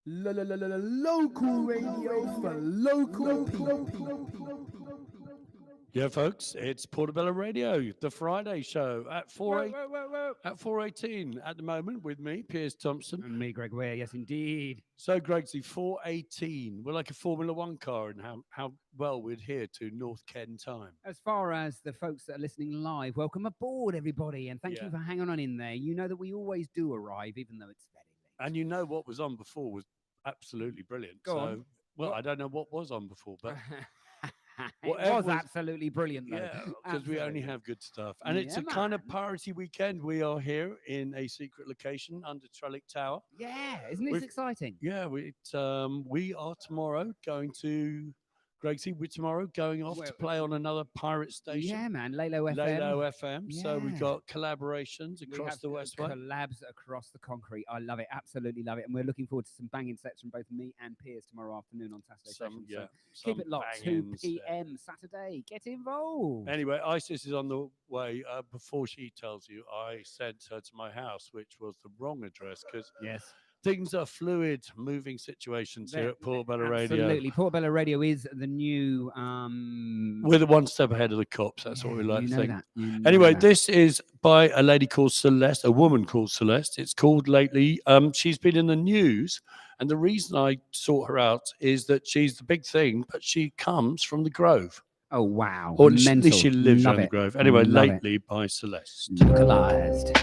Local radio for local people. Yeah, folks, it's Portobello Radio, the Friday show at 4:18 at the moment with me, Piers Thompson. And me, Greg Ware, yes, indeed. So, Gregsy, 4:18. We're like a Formula One car and how well we're here to North Ken time. As far as the folks that are listening live, welcome aboard, everybody, and thank you for hanging on in there. You know that we always do arrive, even though it's very late. And you know what was on before was absolutely brilliant. Go on. Well, I don't know what was on before, but... It was absolutely brilliant, though. Yeah, because we only have good stuff. And it's a kind of party weekend. We are here in a secret location under Trellick Tower. Yeah, isn't this exciting? Yeah, we are tomorrow going to... Gregsy, we're tomorrow going off to play on another pirate station. Yeah, man, Lalo FM. Lalo FM. Yeah. So we've got collaborations across the Westway. Collabs across the concrete. I love it. Absolutely love it. And we're looking forward to some banging sets from both me and Piers tomorrow afternoon on Saturday session. So keep it locked. 2 p.m. Saturday. Get involved. Anyway, Isis is on the way. Before she tells you, I sent her to my house, which was the wrong address because things are fluid, moving situations here at Portobello Radio. Absolutely. Portobello Radio is the new... We're the one step ahead of the cops. That's what we like to think. Anyway, this is by a lady called Celeste, a woman called Celeste. It's called lately. She's been in the news. And the reason I sought her out is that she's the big thing, but she comes from the Grove. Oh, wow. Or at least she lives on the Grove. Anyway, lately by Celeste. Localized.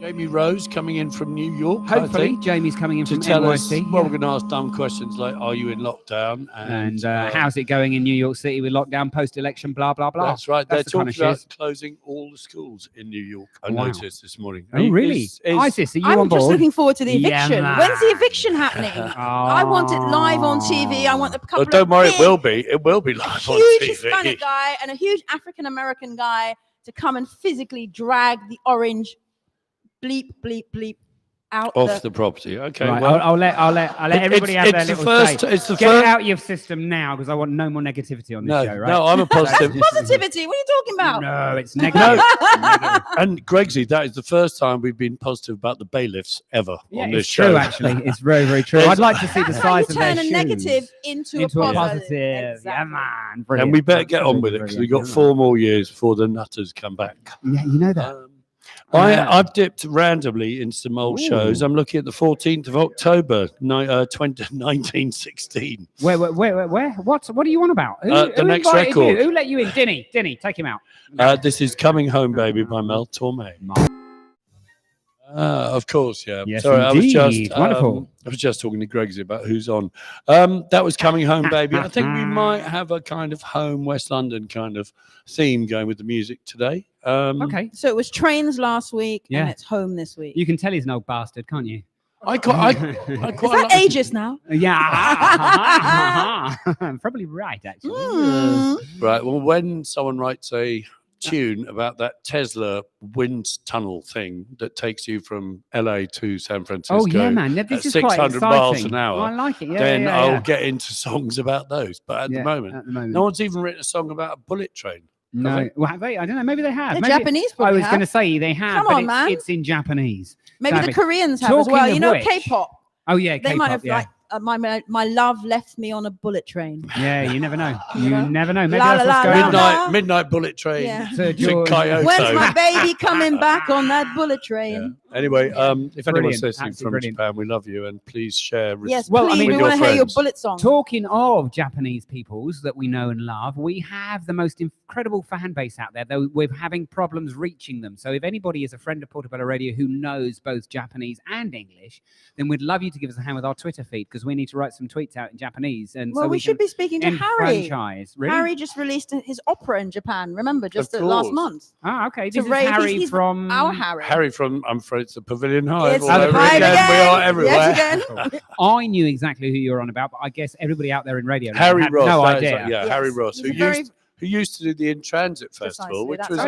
Jamie Rose coming in from New York. Hopefully, Jamie's coming in to from tell NYC. us. Well, we're going to ask dumb questions like, "Are you in lockdown?" And how's it going in New York City with lockdown, post-election, blah blah blah. That's right. They're talking about closing all the schools in New York. I noticed this morning. Oh, really? Isis, are you I'm on board? just looking forward to the eviction. Yeah, when's the eviction happening? I want it live on TV. I want a couple of don't worry, it will be. It will be live on TV. Huge Hispanic guy and a huge African American guy to come and physically drag the orange bleep bleep bleep out off the property. Okay, right, well, I'll let everybody have their little say. Get it out your system now, because I want no more negativity on this show. Right? No, I'm a positive. Positivity. What are you talking about? No, it's negative. And Gregsy, that is the first time we've been positive about the bailiffs ever on this show. True, actually, it's very, very true. I'd like to see the size of their shoes. Turn a negative into a positive. Exactly. Yeah, man. Brilliant. And we better get on with it because we've got 4 more years before the nutters come back. Yeah, you know that. I've dipped randomly into some old shows. I'm looking at the 14th of October, 1916. Where? What are you on about? The next record. Who let you in? Dinny, take him out. This is Coming Home, Baby by Mel Tormey. Of course, yeah. Yes, sorry, indeed. Wonderful. I was just talking to Gregsy about who's on. That was Coming Home, Baby. I think we might have a kind of home West London kind of theme going with the music today. Okay. So it was Trains last week, and it's Home this week. You can tell he's an old bastard, can't you? I quite Is that ageist now? Yeah. Probably right, actually. Right. Well, when someone writes a tune about that Tesla wind tunnel thing that takes you from LA to San Francisco. Oh yeah, man, this is 600 miles an hour. Oh, I like it. Yeah, then I'll get into songs about those. But at the moment, no one's even written a song about a bullet train. No, well, have they? I don't know. Maybe they have. The maybe, Japanese. I was going to say they have. Come on, man. It's in Japanese. Maybe the Koreans have as well. You know, K-pop. Oh yeah, they might have like my love left me on a bullet train. Yeah, you never know. You never know. Maybe that's what's going on. Midnight bullet train. Yeah. To Kyoto. When's my baby coming back on that bullet train? Yeah. Anyway, if anyone's listening from Japan, we love you and please share. Yes, well, please, we want to hear your bullet song. Talking of Japanese peoples that we know and love, we have the most incredible fan base out there, though we're having problems reaching them. So if anybody is a friend of Portobello Radio who knows both Japanese and English, then we'd love you to give us a hand with our Twitter feed, because we need to write some tweets out in Japanese. And well, so we should be speaking to Harry. Really? Harry just released his opera in Japan. Remember, just last month. Ah, okay. This is Harry from our Harry. Harry from, I'm afraid it's the Pavilion Hive. It's the Hive again. We are everywhere. Yes, again. I knew exactly who you're on about, but I guess everybody out there in radio Harry Ross. No idea. Yes. Harry Ross, who used to do the In Transit Festival, which was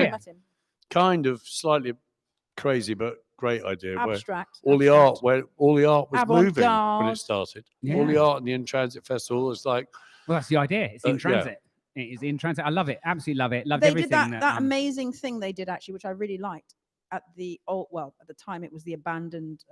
kind of slightly crazy but great idea. Abstract. Where all the art was moving when it started. Yeah. All the art in the In Transit Festival was like. Well, that's the idea. It's in transit. It is in transit. I love it. Absolutely love it. Loved everything. They did that amazing thing they did actually, which I really liked at the time it was the abandoned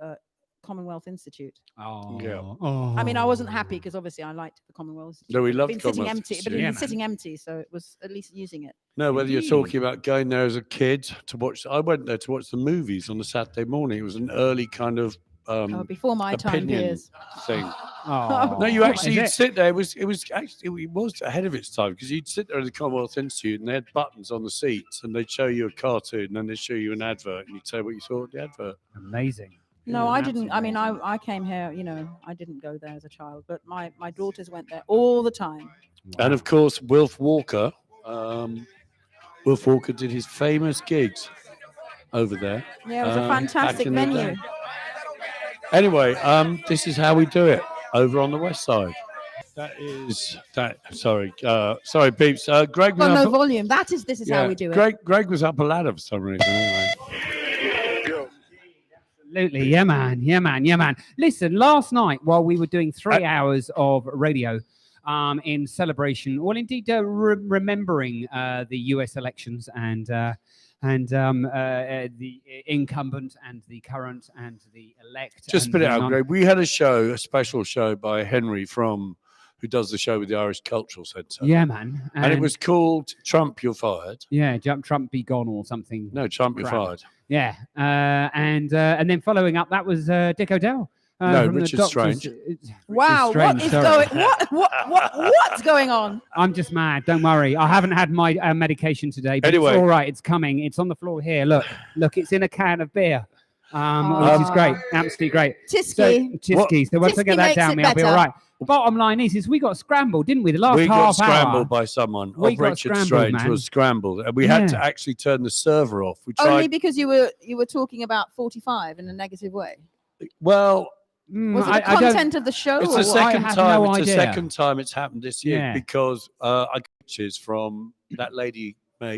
Commonwealth Institute. Oh, Yeah. oh. I mean, I wasn't happy because obviously I liked the Commonwealth Institute. No, we loved Been sitting Commonwealth empty, but Institute. it had Yeah, been man. sitting empty, so it was at least using it. No, whether you're Indeed. talking about going there as a kid to watch, I went there to watch the movies on a Saturday morning. It was an early kind of Before my time, opinion Piers. thing. Oh. No, you actually Is you'd it? sit there. It was ahead of its time because you'd sit there at the Commonwealth Institute and they had buttons on the seats and they'd show you a cartoon and then they'd show you an advert and you'd say what you thought of the advert. Amazing. No, Yeah, I didn't. I mean, absolutely I came here, I didn't go there as a child, but my daughters went there all the time. And of course, Wilf Walker. Wilf Walker did his famous gigs over there. Yeah, it was a back fantastic in the venue. day. Anyway, this is how we do it over on the west side. Sorry, peeps. Greg Got was no up, volume. This is how we do it. Greg was up a ladder for some reason. Anyway. Absolutely. Yeah, man. Listen, last night while we were doing 3 hours of radio in celebration, well, indeed, remembering the US elections and the incumbent and the current and the elect. Just and spit it the out, non- Greg. We had a special show by Henry who does the show with the Irish Cultural Centre. Yeah, man. And it was called Trump, You're Fired. Yeah, Trump be gone or something. No, Trump, You're Crap. Fired. Yeah, and then following up, that was Dick O'Dell. No, from the Richard Doctors- Strange. Wow, Strange, what is sorry. going? What's going on? I'm just mad. Don't worry. I haven't had my medication today, but Anyway. it's all right. It's coming. It's on the floor here. Look, it's in a can of beer, which is great. Absolutely great. Tisky. So once I Tisky get that makes down, it me, I'll be all better. right. Bottom line is we got scrambled, didn't we? The last We got half scrambled hour. by someone. We got Richard scrambled, Strange man. was scrambled. And we had to Yeah. actually turn the server off. We Only tried. because you were talking about 45 in a negative way. Well, Was it the I don't- content of the show? it's or the what? second have time. no It's the idea. second time it's happened this year Yeah. because I got pictures from that lady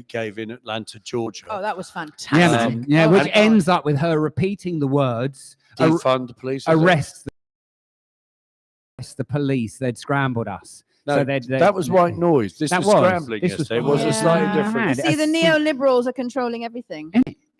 gave in Atlanta, Georgia. Oh, that was fantastic. Yeah, man. Yeah, Oh which my God. ends up with her repeating the words Defund the police. is it? arrest the police. They'd scrambled us. No, So they'd- that was white noise. This That was was. scrambling This was yesterday. It was a Yeah. slightly different. Mad. See, the neoliberals are controlling everything.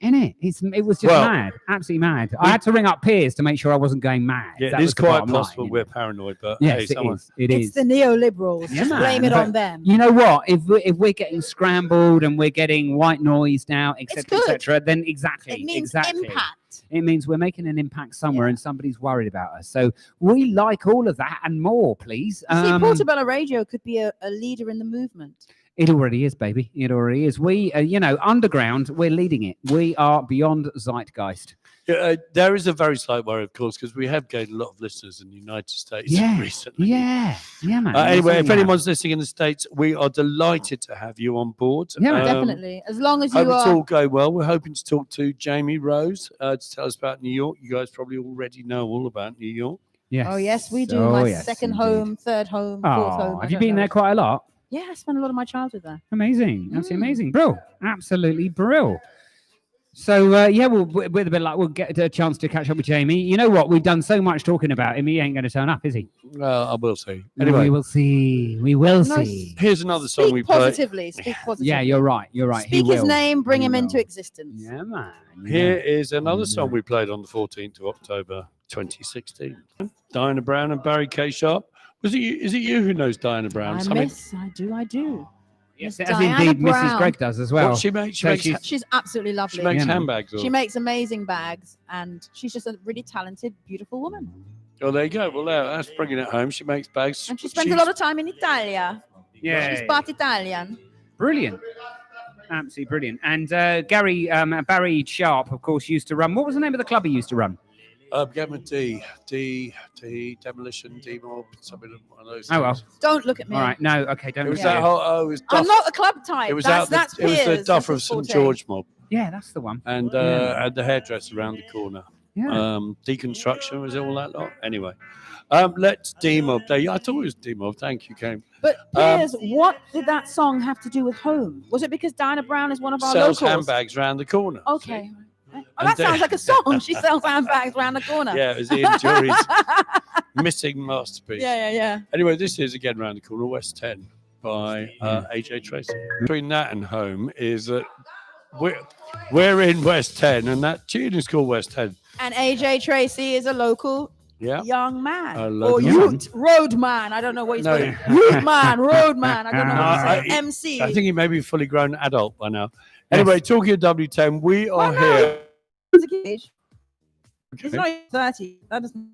Innit? It was just Well, mad, absolutely mad. I had to ring up Piers to make sure I wasn't going mad. Yeah, That it was is the quite bottom line, possible you know. we're paranoid, but Yes, hey, it someone. is. It It's is. the neoliberals. Yeah, Just man. blame it But on them. You know what? If we're getting scrambled and we're getting white noise now, etc., good. etc., then exactly, It means exactly. impact. It means we're making an impact somewhere, Yeah. and somebody's worried about us. So we like all of that and more, please. See, Portobello Radio could be a leader in the movement. It already is, baby. It already is. We, underground, we're leading it. We are beyond zeitgeist. Yeah, there is a very slight worry, of course, because we have gained a lot of listeners in the United States recently. Yeah, man. Anyway, if That's all we anyone's listening in the States, we are delighted to have you on board. Yeah, Definitely. As long as Hope you it's are. all going well. We're hoping to talk to Jamie Rose to tell us about New York. You guys probably already know all about New York. Yes. Oh, yes, we do. Oh, My yes, second indeed. home, third home, fourth home. I Have you don't been know. there quite a lot? Yeah, I spent a lot of my childhood there. Amazing. Absolutely amazing. Brill. Absolutely brill. So, with a bit of luck, we'll get a chance to catch up with Jamie. You know what? We've done so much talking about him. He ain't going to turn up, is he? Well, I will see. Anyway, We will see. We will No, see. here's another song Speak we play. positively. Speak positively. Yeah, you're right. You're right. Speak he his will. name, bring He him will. into existence. Yeah, man. Here is another song we played on the 14th of October, 2016. Diana Brown and Barry K. Sharp. Was it you? Is it you who knows Diana Brown? I do. Yes, Miss as Diana indeed Mrs. Brown. Greg does as well. What she makes? She So makes, she's- She's absolutely lovely. she makes Yeah, man. handbags. Or, She makes amazing bags, and she's just a really talented, beautiful woman. oh, there you go. Well, that's bringing it home. She makes bags. And she spends a lot of time in Italia. Yeah. She's part Italian. Brilliant. Absolutely brilliant. And Barry Sharp, of course, used to run. What was the name of the club he used to run? Get with D, Demolition, D-Mob, something one of those. Oh, well. things. Don't look at me. All right. No. Okay. Don't. It was yeah. that whole. Oh, it was. I'm Duff- not a club type. It was that's it was the Piers, Duffer of that's his St forte. George mob, Yeah, that's the one. and Yeah. the hairdresser around the corner. Yeah. Deconstruction was it all that lot? Anyway, let's D-Mob. I thought it was D-Mob. Thank you, Cam. But Piers, what did that song have to do with home? Was it because Diana Brown is one of our Sells locals? handbags around the corner. Okay. Oh, And that sounds like a song. She sells handbags around the corner. Yeah, it was Ian Jury's missing masterpiece. Yeah. Anyway, this is again round the corner, West 10 by AJ Tracy. Between that and home is that we're in West 10, and that tune is called West 10. And AJ Tracy is a local Yeah. young man. A Or local youth, road man. I don't know what he's No. saying. Youth man, road man. I don't know what No, he's saying. MC. I think he may be a fully grown adult by now. Anyway, talking of W10, we are here. He's a age. He's Okay. not even 30. That doesn't.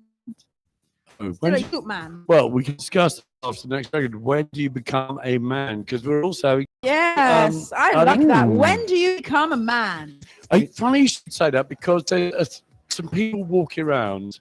Oh, Still when a do you- youth man. well, we can discuss after the next record. When do you become a man? Because we're also. Yes, I I like that. don't- When do you become a man? Funny you should say that because there are some people walking around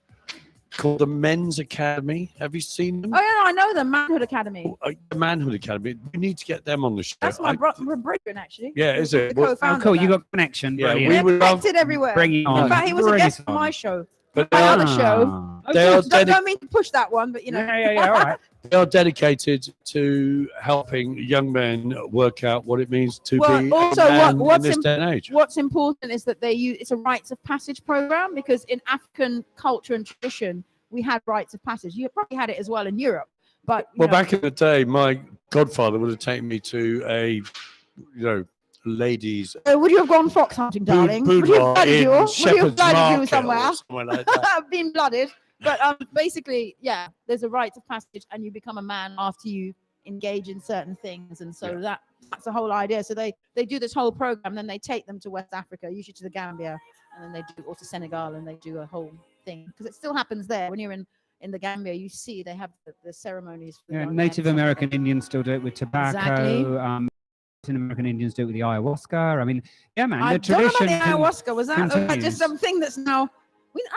called the Men's Academy. Have you seen them? Oh, yeah, I know the Manhood Academy. The Manhood Academy. We need to get them on the show. That's my brethren, actually. Yeah, is it? The Well, Oh, co-founder cool. of You that. got connection. Yeah, Brilliant. we They're would love- connected everywhere. Bring it on. In fact, he was a Bring guest it on on. my show. But My they other are, show. They are Don't mean to push that one, but you know. Yeah, all right. they are dedicated to helping young men work out what it means to Well, be also, a man what's in this day and age. What's important is that they use it's a rites of passage program because in African culture and tradition we had rites of passage. You probably had it as well in Europe, but you Well, know, back in the day, my godfather would have taken me to a, ladies' would you have gone fox hunting, darling? Would you have boudoir blooded in you? Would you have Shepherd's blooded you Market somewhere? or somewhere like that. Been blooded, but basically, yeah, there's a rite of passage, and you become a man after you engage in certain things, and so that's the whole idea. So they do this whole program, then they take them to West Africa, usually to the Gambia, and then they do or to Senegal, and they do a whole thing because it still happens there. When you're in the Gambia, you see they have the ceremonies. For the Yeah, young Native men. American Indians still do it with tobacco. Exactly. Latin American Indians do it with the ayahuasca. I mean, yeah, man, I the don't know tradition. about the ayahuasca. Was that continues. just something that's now?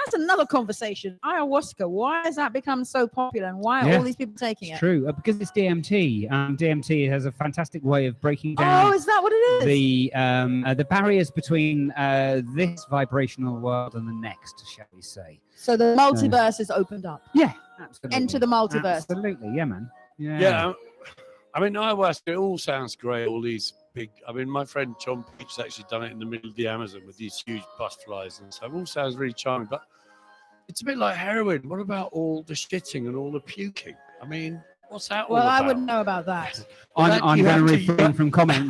That's another conversation. Ayahuasca. Why has that become so popular, and why are Yeah, all these people taking It's it? true because it's DMT. DMT has a fantastic way of breaking down Oh, is that what it is? the barriers between this vibrational world and the next, shall we say? So the multiverse is opened up. Yeah, absolutely. Enter the multiverse. Absolutely, yeah, man. Yeah. Yeah, I mean, ayahuasca, it all sounds great. All these big, my friend John Peach has actually done it in the middle of the Amazon with these huge butterflies and stuff. It all sounds really charming, but it's a bit like heroin. What about all the shitting and all the puking? I mean, what's that all Well, about? I wouldn't know about that. I'm you going to have to- refrain from comment.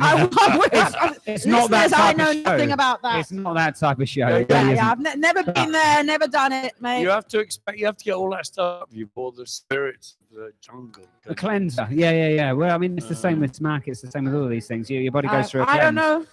It's not that Listeners, I type know of nothing show. about that. It's not that type of show. Yeah, It Yeah, really yeah, isn't. I've never been there, never done it, mate. You have to get all that stuff. You bore the spirits of the jungle. A cleanser. Yeah. Well, I mean, it's the same with smack. It's the same with all of these things. Your body goes through a I cleanse. don't know.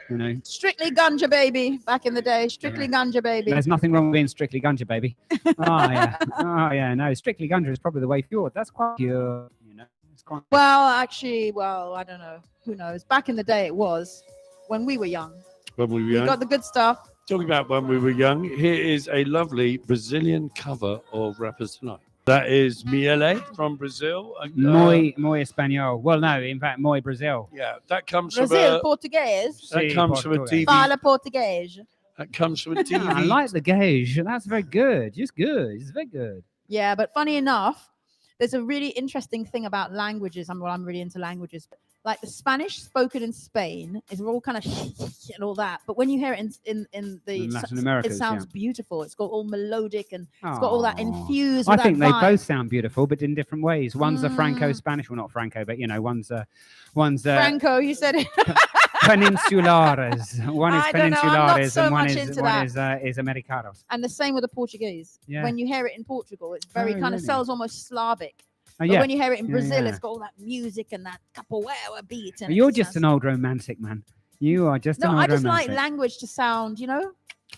You know, Strictly ganja baby back in the day. Strictly ganja baby. there's nothing wrong with being strictly ganja, baby. Oh yeah. No, strictly ganja is probably the way forward. That's quite pure. You know, it's quite. Well, actually, I don't know. Who knows? Back in the day, it was when we were young. When we were You young. got the good stuff. Talking about when we were young, here is a lovely Brazilian cover of Rappers Tonight. That is Miele from Brazil. Muy Espanol. Well, no, in fact, Muy Brazil. Yeah, that comes Brazil, from Portuguese. that comes from a TV. Fala Português. That comes from a TV. I like the gauge. That's very good. Just good. It's very good. Yeah, but funny enough, there's a really interesting thing about languages. I'm really into languages. Like the Spanish spoken in Spain is all kind of and all that, but when you hear it in the In Latin America, it sounds beautiful. It's got all melodic and It's it's got all that infused. I with think that they vibe. both sound beautiful, but in different ways. One's a Franco-Spanish, well, not Franco, but one's Franco, you said it. peninsulares. One is I don't know, I'm not peninsulares, so and much into that. is Americanos. And the same with the Portuguese. Yeah. When you hear it in Portugal, it's very Oh, kind of really? sounds almost Slavic. But Yeah. when you hear it in Yeah, Brazil, yeah. it's got all that music and that capoeira beat. And You're it just sounds- an old romantic, man. You are just No, an old I just romantic. like language to sound,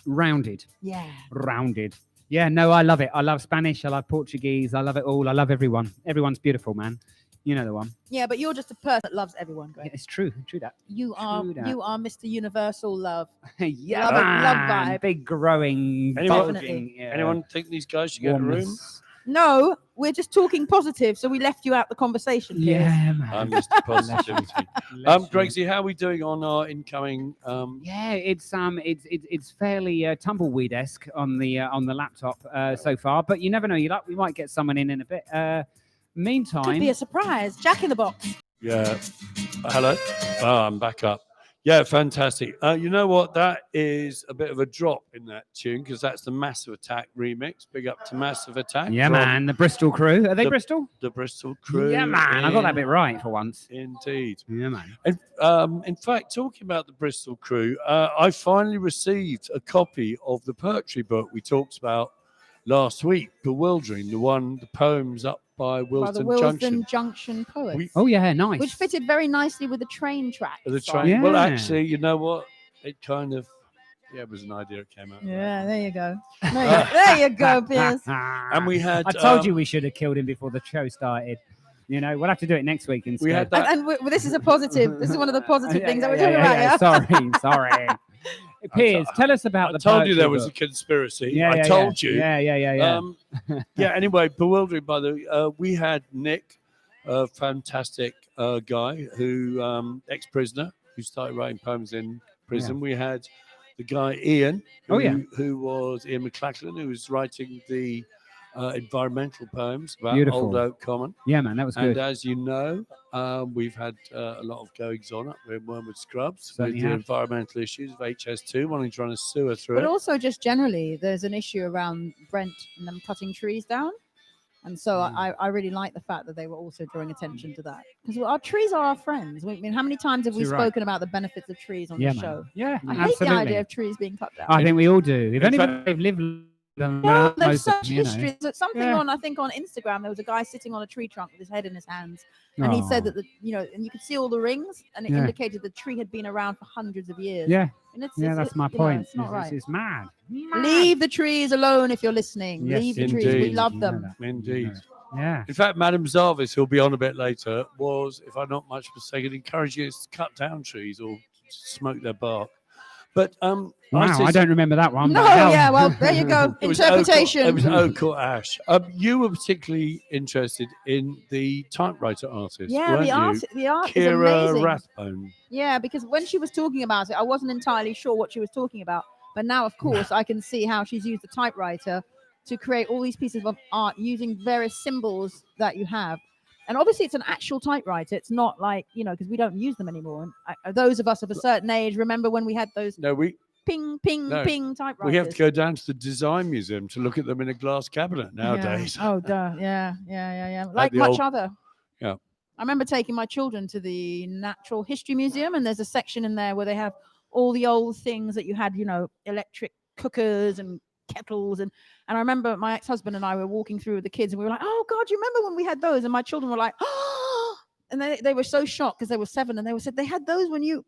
Rounded. Yeah. Rounded. Yeah, no, I love it. I love Spanish. I love Portuguese. I love it all. I love everyone. Everyone's beautiful, man. You know the one. Yeah, but you're just a person that loves everyone, Yeah, Greg. it's true. True that. You are True that. Mr. Universal Love. Yeah, Love it, love man. vibe. Big growing. Anyone- bulging, yeah, Anyone think these guys should get a room? warmness. No, we're just talking positive, so we left you out the conversation. Piers. Yeah, man. I'm Mr. Positivity. Bless you. Gregsy, how are we doing on our incoming? Yeah, it's fairly tumbleweed-esque on the laptop so far, but you never know. We might get someone in a bit. Could Meantime, be a surprise. Jack in the box. Yeah. Hello. Oh, I'm back up. Yeah, fantastic. You know what? That is a bit of a drop in that tune because that's the Massive Attack remix. Big up to Massive Attack. Yeah, from man. The Bristol crew. Are they the- Bristol? The Bristol crew. Yeah, man. I got that bit right for once. Indeed. Yeah, man. And, in fact, talking about the Bristol crew, I finally received a copy of the poetry book we talked about last week, Bewildering, the poems up by By the Wilston Wilston Junction. Junction poets, Oh, yeah, nice. which fitted very nicely with the train track. The song. train. Well, Yeah. actually, you know what? It kind of, it was an idea that came out. Yeah, there you go. There you go, Piers. And we had. I told you we should have killed him before the show started. You know, we'll have to do it next week instead. We had that. This is a positive. This is one of the positive things that we're talking about. Yeah. Sorry. Piers, tell us about I the told you there poetry was a book. conspiracy. Yeah, I told you. Yeah. Yeah. Anyway, Bewildering. By the we had Nick, a fantastic guy who ex-prisoner who started writing poems in prison. We had the guy Ian, who was Ian McLachlan, who was writing the environmental poems about Beautiful. Old Oak Common. Yeah, man, that was And good. as you know, we've had a lot of goings on up in Wormwood Scrubs Certainly with the have. environmental issues of HS2, wanting to run a sewer through But it. also just generally, there's an issue around Brent and them cutting trees down. And so I really like the fact that they were also drawing attention to that. Because our trees are our friends. I mean, how many times have we You're right. spoken about the benefits of trees on Yeah, the man. show? Yeah, I hate absolutely. the idea of trees being cut down. I think we all do. If In anybody they've lived them, Well, there's most of such them, you know. history. There's something Yeah. on, I think, on Instagram. There was a guy sitting on a tree trunk with his head in his hands, and he said Aw. that and you could see all the rings, and it Yeah. indicated the tree had been around for hundreds of years. Yeah, and that's my you know, point. it's not right. It's mad. Leave the trees alone if you're listening. Yes, Leave the trees. We indeed. love You know them. that. Indeed. Yeah. In fact, Madam Zarvis, who'll be on a bit later, was, if I'm not much mistaken, encouraging us to cut down trees or smoke their bark. But Wow, see I don't remember that one. No, but hell. yeah, well, there you go. it was Interpretation. It was oak or ash. You were particularly interested in the typewriter artist, yeah, weren't the you? art is Kira amazing. Rathbone. Yeah, because when she was talking about it, I wasn't entirely sure what she was talking about. But now, of course, I can see how she's used the typewriter to create all these pieces of art using various symbols that you have. And obviously, it's an actual typewriter. It's not like, because we don't use them anymore. And those of us of a certain age remember when we had those No, ping, ping, No, ping typewriters. we have to go down to the design museum to look at them in a glass cabinet nowadays. Yeah. Oh, duh. Yeah. Like the much old- other. Yeah. I remember taking my children to the Natural History Museum, and there's a section in there where they have all the old things that you had, electric cookers and kettles. And I remember my ex-husband and I were walking through with the kids, and we were like, oh, God, you remember when we had those? And my children were like, oh, and they were so shocked because they were 7, and they said, they had those when you,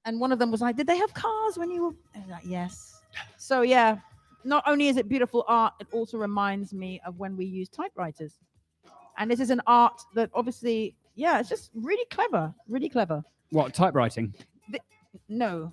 and one of them was like, did they have cars when you were? And I was like, yes. So, yeah, not only is it beautiful art, it also reminds me of when we used typewriters. And this is an art that obviously, it's just really clever, really clever. What, typewriting? No,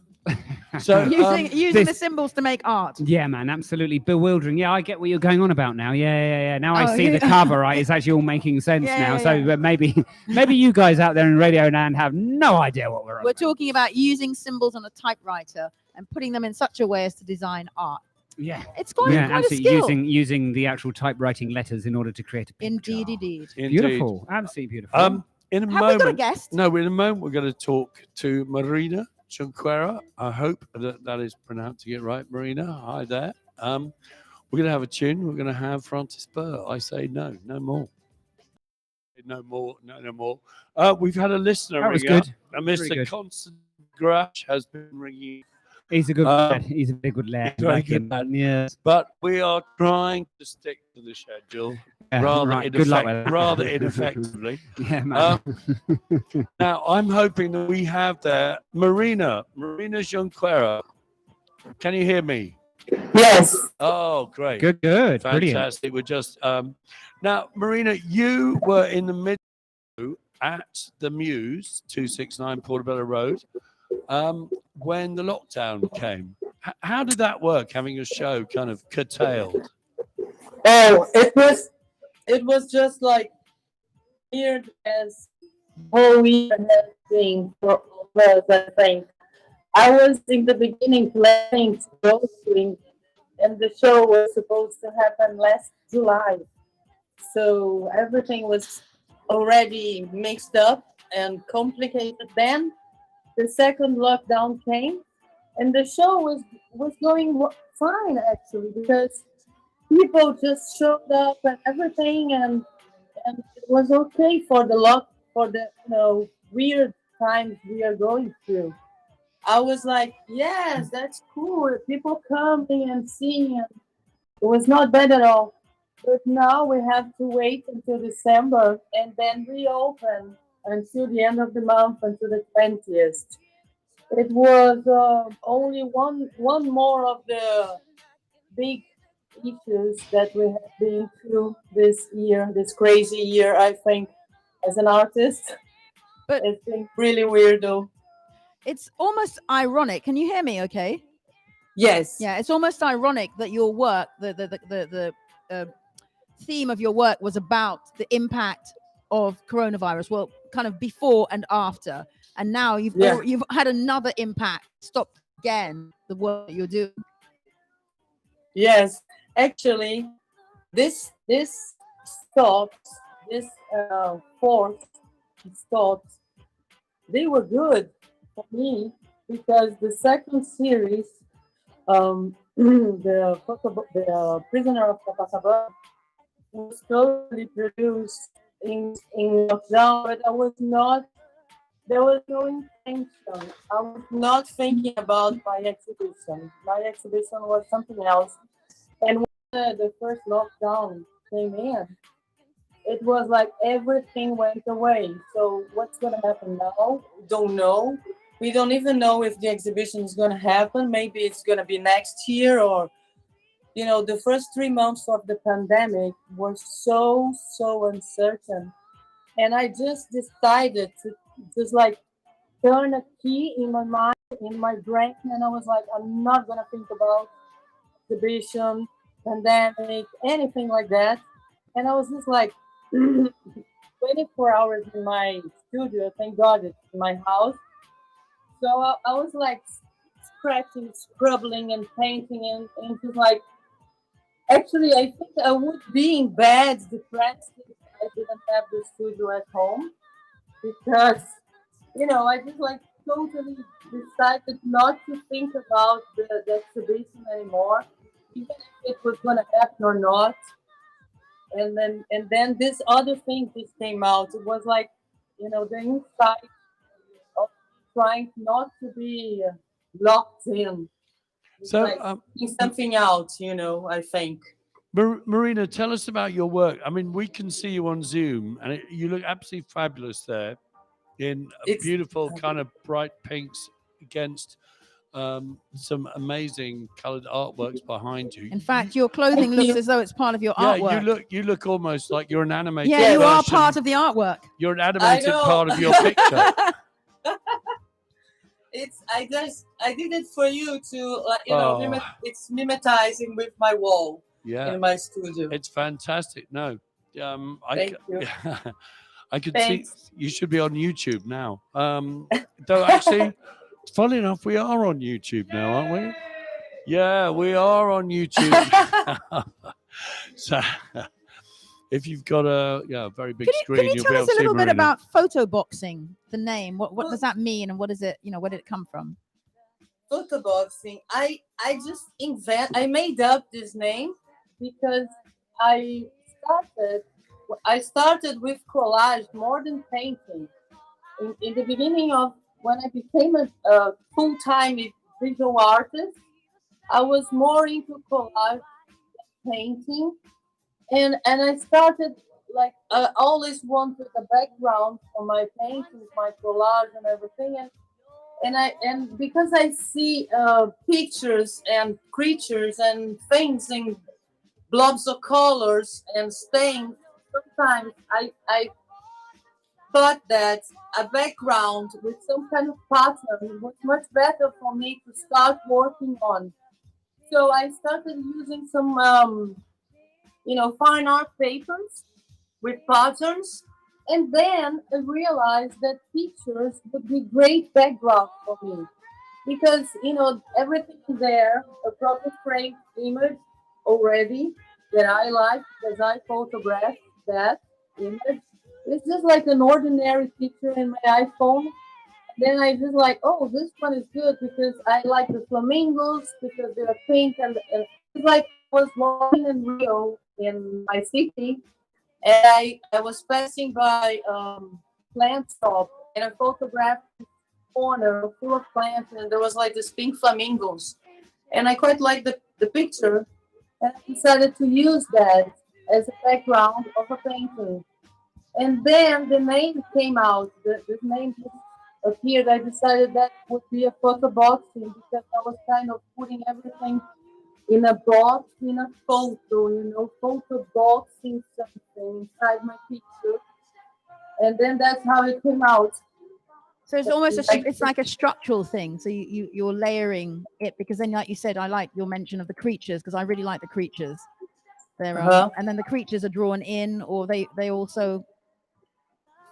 So using the this- symbols to make art. Yeah, man, absolutely bewildering. Yeah, I get what you're going on about now. Yeah. Now I Oh, see yeah. the cover, right? It's actually all making sense Yeah, now. yeah, So yeah. maybe you guys out there in Radio Land have no idea what we're on We're about. talking about using symbols on a typewriter and putting them in such a way as to design art. Yeah. It's quite a Absolutely. skill. Using the actual typewriting letters in order to create a picture. Indeed. Beautiful. Absolutely beautiful. In a Have we got a moment, guest? no, in a moment we're going to talk to Marina Junquera. I hope that is pronouncing it right, Marina. Hi there. We're going to have a tune. We're going to have Francis Burr. I say no more. No more. We've had a listener That was ring up, good. and Really Mr. good. Constant Grash has been ringing. He's a good um, lad. He's a very good lad. very Like good him. lad. Yeah. But we are trying to stick to the schedule Right, good luck with that. rather ineffectively. Yeah, man. Now, I'm hoping that we have there Marina Junquera. Can you hear me? Yes. Oh, great. Good. Brilliant. Fantastic. We're just now, Marina, you were in the middle at the Muse 269 Portobello Road when the lockdown came. How did that work, having your show kind of curtailed? Oh, it was just like weird as whole year has been for all of us, I think. I was in the beginning planning to go to, and the show was supposed to happen last July. So everything was already mixed up and complicated then. the second lockdown came, and the show was going fine actually, because people just showed up and everything, and it was okay for the weird times we are going through. I was like, yes, that's cool. People coming and seeing, and it was not bad at all. But now we have to wait until December and then reopen until the end of the month, until the 20th. It was only one more of the big issues that we have been through this year, this crazy year, I think, as an artist. But it's been really weird though. it's almost ironic. Can you hear me okay? Yes. Yeah, it's almost ironic that your work, the theme of your work was about the impact of coronavirus. Well, kind of before and after. And now you've had another impact. Stop again the work that you're doing. Yes, actually, this thoughts, this fourth thoughts, they were good for me, because the second series, the Prisoner of Copacabana, was totally produced in lockdown, but there was no intention. I was not thinking about my exhibition. My exhibition was something else. And when the first lockdown came in, it was like everything went away. So what's going to happen now? Don't know. We don't even know if the exhibition is going to happen. Maybe it's going to be next year, or, the first 3 months of the pandemic were so uncertain. And I just decided to just like turn a key in my mind, in my brain, and I was like, I'm not going to think about exhibition, pandemic, anything like that. And I was just like 24 hours in my studio. Thank God it's in my house. So I was like scratching, scribbling, and painting, and just like, actually, I think I would be in bed, depressed, if I didn't have the studio at home, because, I just like totally decided not to think about the exhibition anymore, even if it was going to happen or not. And then this other thing just came out. It was like, the insight of trying not to be locked in. It's So, like thinking something out, I think. Marina, tell us about your work. I mean, we can see you on Zoom, and you look absolutely fabulous there in beautiful kind of bright pinks against some amazing colored artworks behind you. In fact, your clothing looks as though it's part of your artwork. You look almost like you're an animated Yeah, you are version. part of the artwork. You're an animated part of your picture. I did it for you to it's mimetizing with my wall in my studio. It's fantastic. No, Thank you. I could see you should be on YouTube now. Though actually, funny enough, we are on YouTube now, aren't we? Yeah, we are on YouTube. So if you've got a very big screen, can you you'll tell be able us to a see little bit Marina. about photo boxing, the name? What does that mean, and what is it? Where did it come from? Photo boxing. I made up this name because I started with collage more than painting. In the beginning of when I became a full-time visual artist, I was more into collage than painting, and I started like I always wanted a background for my paintings, my collage, and everything, and because I see pictures and creatures and things in blobs of colors and stains, sometimes I thought that a background with some kind of pattern was much better for me to start working on. So I started using some, fine art papers with patterns. And then I realized that pictures would be great background for me. Because, everything there, a proper framed image already that I like because I photographed that image. It's just like an ordinary picture in my iPhone. then I just like, oh, this one is good because I like the flamingos because they're pink and it's like I was walking in Rio in my city and I was passing by plant shop and I photographed this corner full of plants and there was like this pink flamingos and I quite liked the picture and I decided to use that as a background of a painting. And then the name came out. This name just appeared. I decided that would be a photo boxing because I was kind of putting everything in a box, in a photo, photo boxing something inside my picture. And then that's how it came out. So it's almost it's like a structural thing. So you're layering it because then, like you said, I like your mention of the creatures because I really like the creatures. They're and then the creatures are drawn in, or they also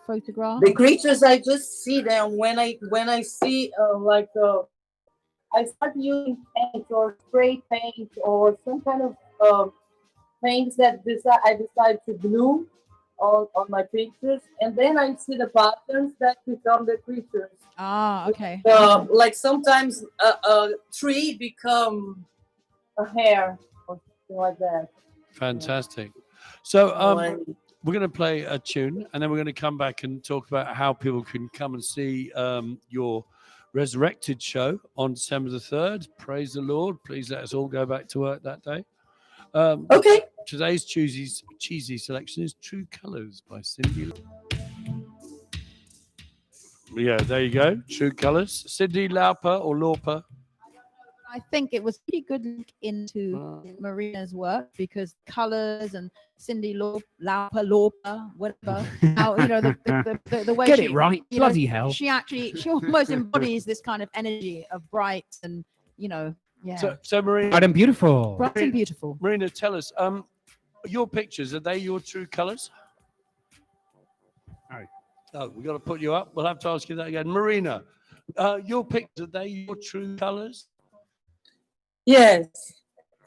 photograph. The creatures I just see them when I see I start using paint or spray paint or some kind of paints that I decide to glue on my pictures, and then I see the patterns that become the creatures. Ah, okay. Like sometimes a tree become a hare or something like that. Fantastic. So we're going to play a tune, and then we're going to come back and talk about how people can come and see your Resurrected show on December the 3rd. Praise the Lord. Please let us all go back to work that day. Okay. Today's cheesy selection is True Colors by Cindy. Yeah, there you go. True Colors. Cindy Lauper or Lauper? I think it was pretty good look into Marina's work because colors and Cindy Lauper, whatever. How, the way Get she, it right. Bloody hell. She almost embodies this kind of energy of bright and yeah. So Marina, Bright and beautiful. Bright and beautiful. Marina, tell us, your pictures, are they your true colors? Oh, we've got to put you up. We'll have to ask you that again. Marina, your pictures, are they your true colors? Yes.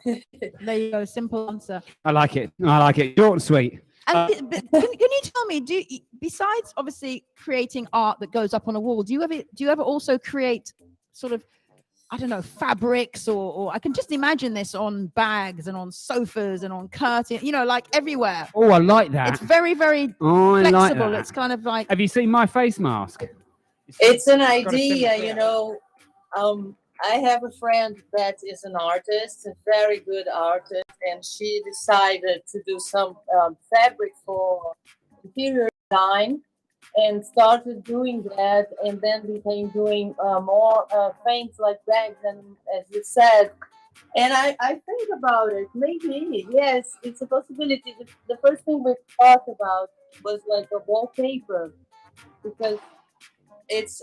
There you go. Simple answer. I like it. Short and sweet. And but can you tell me, besides obviously creating art that goes up on a wall, do you ever also create sort of, I don't know, fabrics or I can just imagine this on bags and on sofas and on curtains, like everywhere. Oh, I like that. It's very, very I flexible. like that. It's kind of like. Have you seen my face mask? It's an idea, I have a friend that is an artist, a very good artist, and she decided to do some fabric for interior design and started doing that, and then became doing more things like bags, and as you said. And I think about it. Maybe, yes, it's a possibility. The first thing we thought about was like a wallpaper, because it's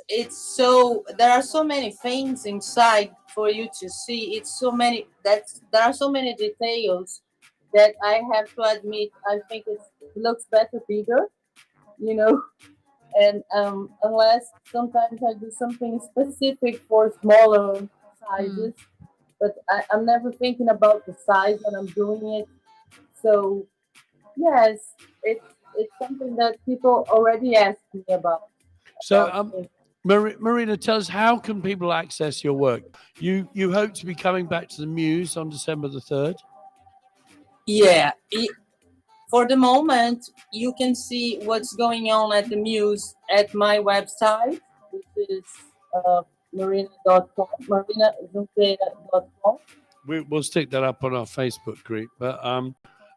so there are so many things inside for you to see. It's so many there are so many details that I have to admit I think it looks better bigger, and unless sometimes I do something specific for smaller sizes, but I'm never thinking about the size when I'm doing it. So yes, it's something that people already asked me about. So, Marina, tell us, how can people access your work? You hope to be coming back to the Muse on December the 3rd? Yeah. For the moment, you can see what's going on at the Muse at my website, which is marina.com, marinajunqueira.com. We'll stick that up on our Facebook group. But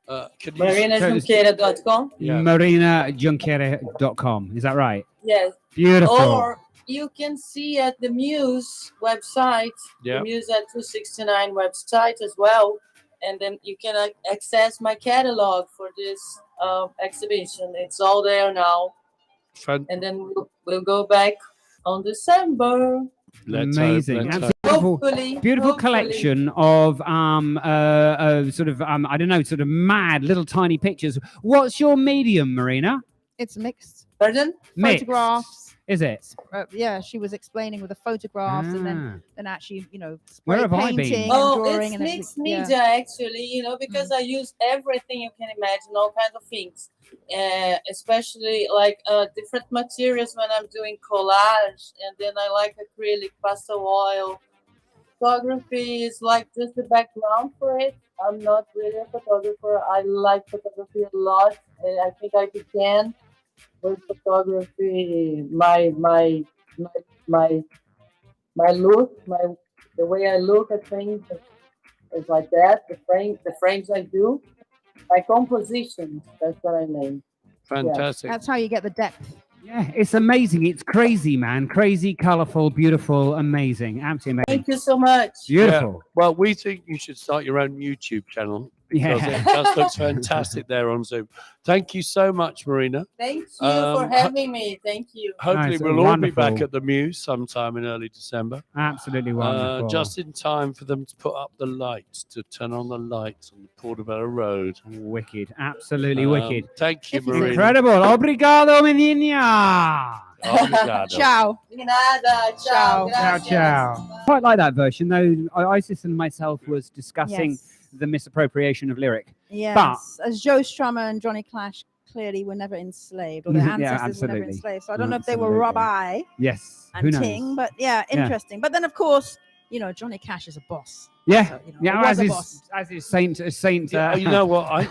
marinajunqueira.com. Yeah. marinajunqueira.com. Is that right? Yes. Beautiful. Or you can see at the Muse website, the Muse at 269 website as well. And then you can access my catalog for this exhibition. It's all there now. And then we'll go back on December. Amazing. Beautiful collection of sort of mad little tiny pictures. What's your medium, Marina? It's mixed. Pardon? Mixed. Photographs. Is it? Yeah, she was explaining with the photographs and Ah. then actually, Where have I painting been? and Oh, drawing it's and mixed everything. media actually, because I use everything you can imagine, all kinds of things, especially like different materials when I'm doing collage, and then I like acrylic, pastel oil. Photography is like just the background for it. I'm not really a photographer. I like photography a lot, and I think I began with photography. My look, the way I look at things is like that. The frames I do, my compositions. That's what I mean. Fantastic. That's how you get the depth. Yeah, it's amazing. It's crazy, man. Crazy, colorful, beautiful, amazing. Absolutely amazing. Thank you so much. Beautiful. Well, we think you should start your own YouTube channel because Yeah. it just looks fantastic there on Zoom. Thank you so much, Marina. Thank you for Um, having me. Thank you. Hopefully, Nice, we'll all be wonderful. back at the Muse sometime in early December. Absolutely wonderful. Just in time for them to put up the lights, to turn on the lights on the Portobello Road. Wicked. Absolutely wicked. Thank you, If it's Marina. Incredible. Obrigado, menina. Obrigado. Ciao. De nada. Ciao. Ciao. Ciao, Gracias. ciao. Quite like that version, though. Isis and myself was discussing Yes. the misappropriation of lyric. Yes. As Joe Strummer and Johnny Clash clearly were never enslaved, or their Yeah, ancestors were never absolutely. enslaved. So I don't know if they were Absolutely. Rabbi Yes. Who and knows? Ting, but yeah, interesting. But then, of course, Johnny Cash is a boss. Yeah. So, Yeah, was as a is, boss. as is Saint. Yeah, you know what?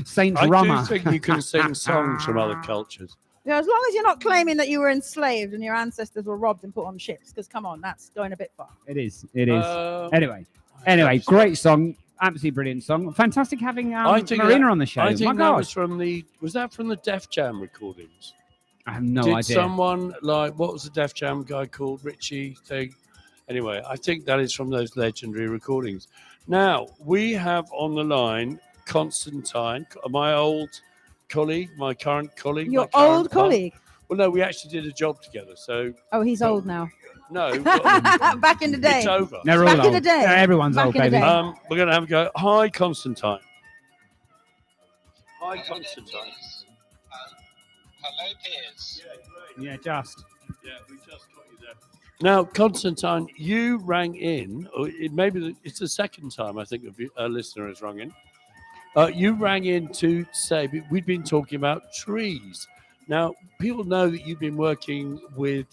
Saint I Rama. do think you can sing songs from other cultures. As long as you're not claiming that you were enslaved and your ancestors were robbed and put on ships, because come on, that's going a bit far. It is. It is. Uh, Anyway, great song. Absolutely brilliant song. Fantastic having I think Marina that- on the show. I My think that God. was that from the Def Jam recordings? I have no Did idea. someone what was the Def Jam guy called? Richie thing? Anyway, I think that is from those legendary recordings. Now, we have on the line Constantine, my old colleague, my current colleague. Your my current old colleague? Well, no, we actually did a job together. So, Oh, he's old now. no, Back in the day. it's over. They're all Back in old. the day. Yeah, everyone's Back old, in the baby. day. We're going to have a go. Hi, Constantine. Hi, Constantine. Hello, peers. Yeah, just. Yeah, we just got you there. Now, Constantine, you rang in, or it's the second time I think a listener has rung in. You rang in to say we've been talking about trees. Now, people know that you've been working with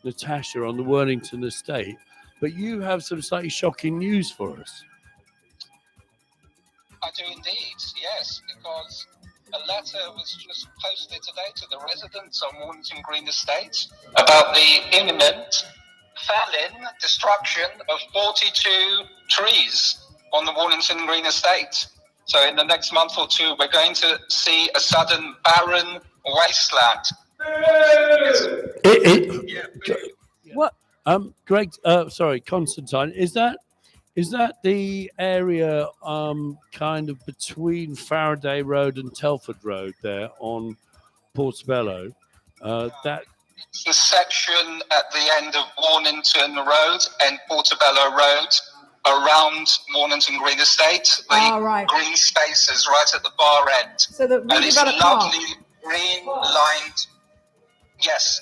Natasha on the Worthington estate, but you have some slightly shocking news for us. I do indeed, yes, because a letter was just posted today to the residents on Mornington Green Estate about the imminent felling destruction of 42 trees on the Mornington Green Estate. So in the next month or two, we're going to see a sudden barren wasteland. What? Greg, sorry, Constantine, is that the area kind of between Faraday Road and Telford Road there on Portobello? That It's the section at the end of Mornington Road and Portobello Road around Mornington Green Estate. The Right. green spaces right at the far end. So the And it's redeveloped park. lovely green lined. Yes.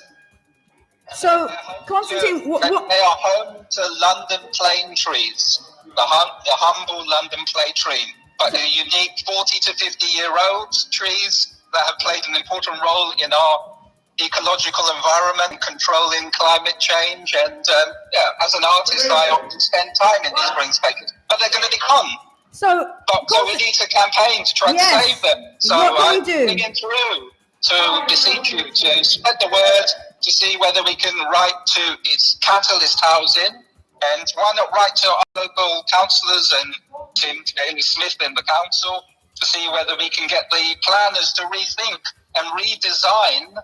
So, Constantine, what? They are home to London plane trees, the humble London plane tree, but they're unique 40 to 50-year-old trees that have played an important role in our ecological environment, controlling climate change, and as an artist, I often spend time in these green spaces, but they're going to be gone. So we need to campaign to try Yes. to save them. So What can we I'm do? digging through to beseech you to spread the word, to see whether we can write to its catalyst housing, and why not write to our local councillors and Tim Taylor-Smith in the council to see whether we can get the planners to rethink and redesign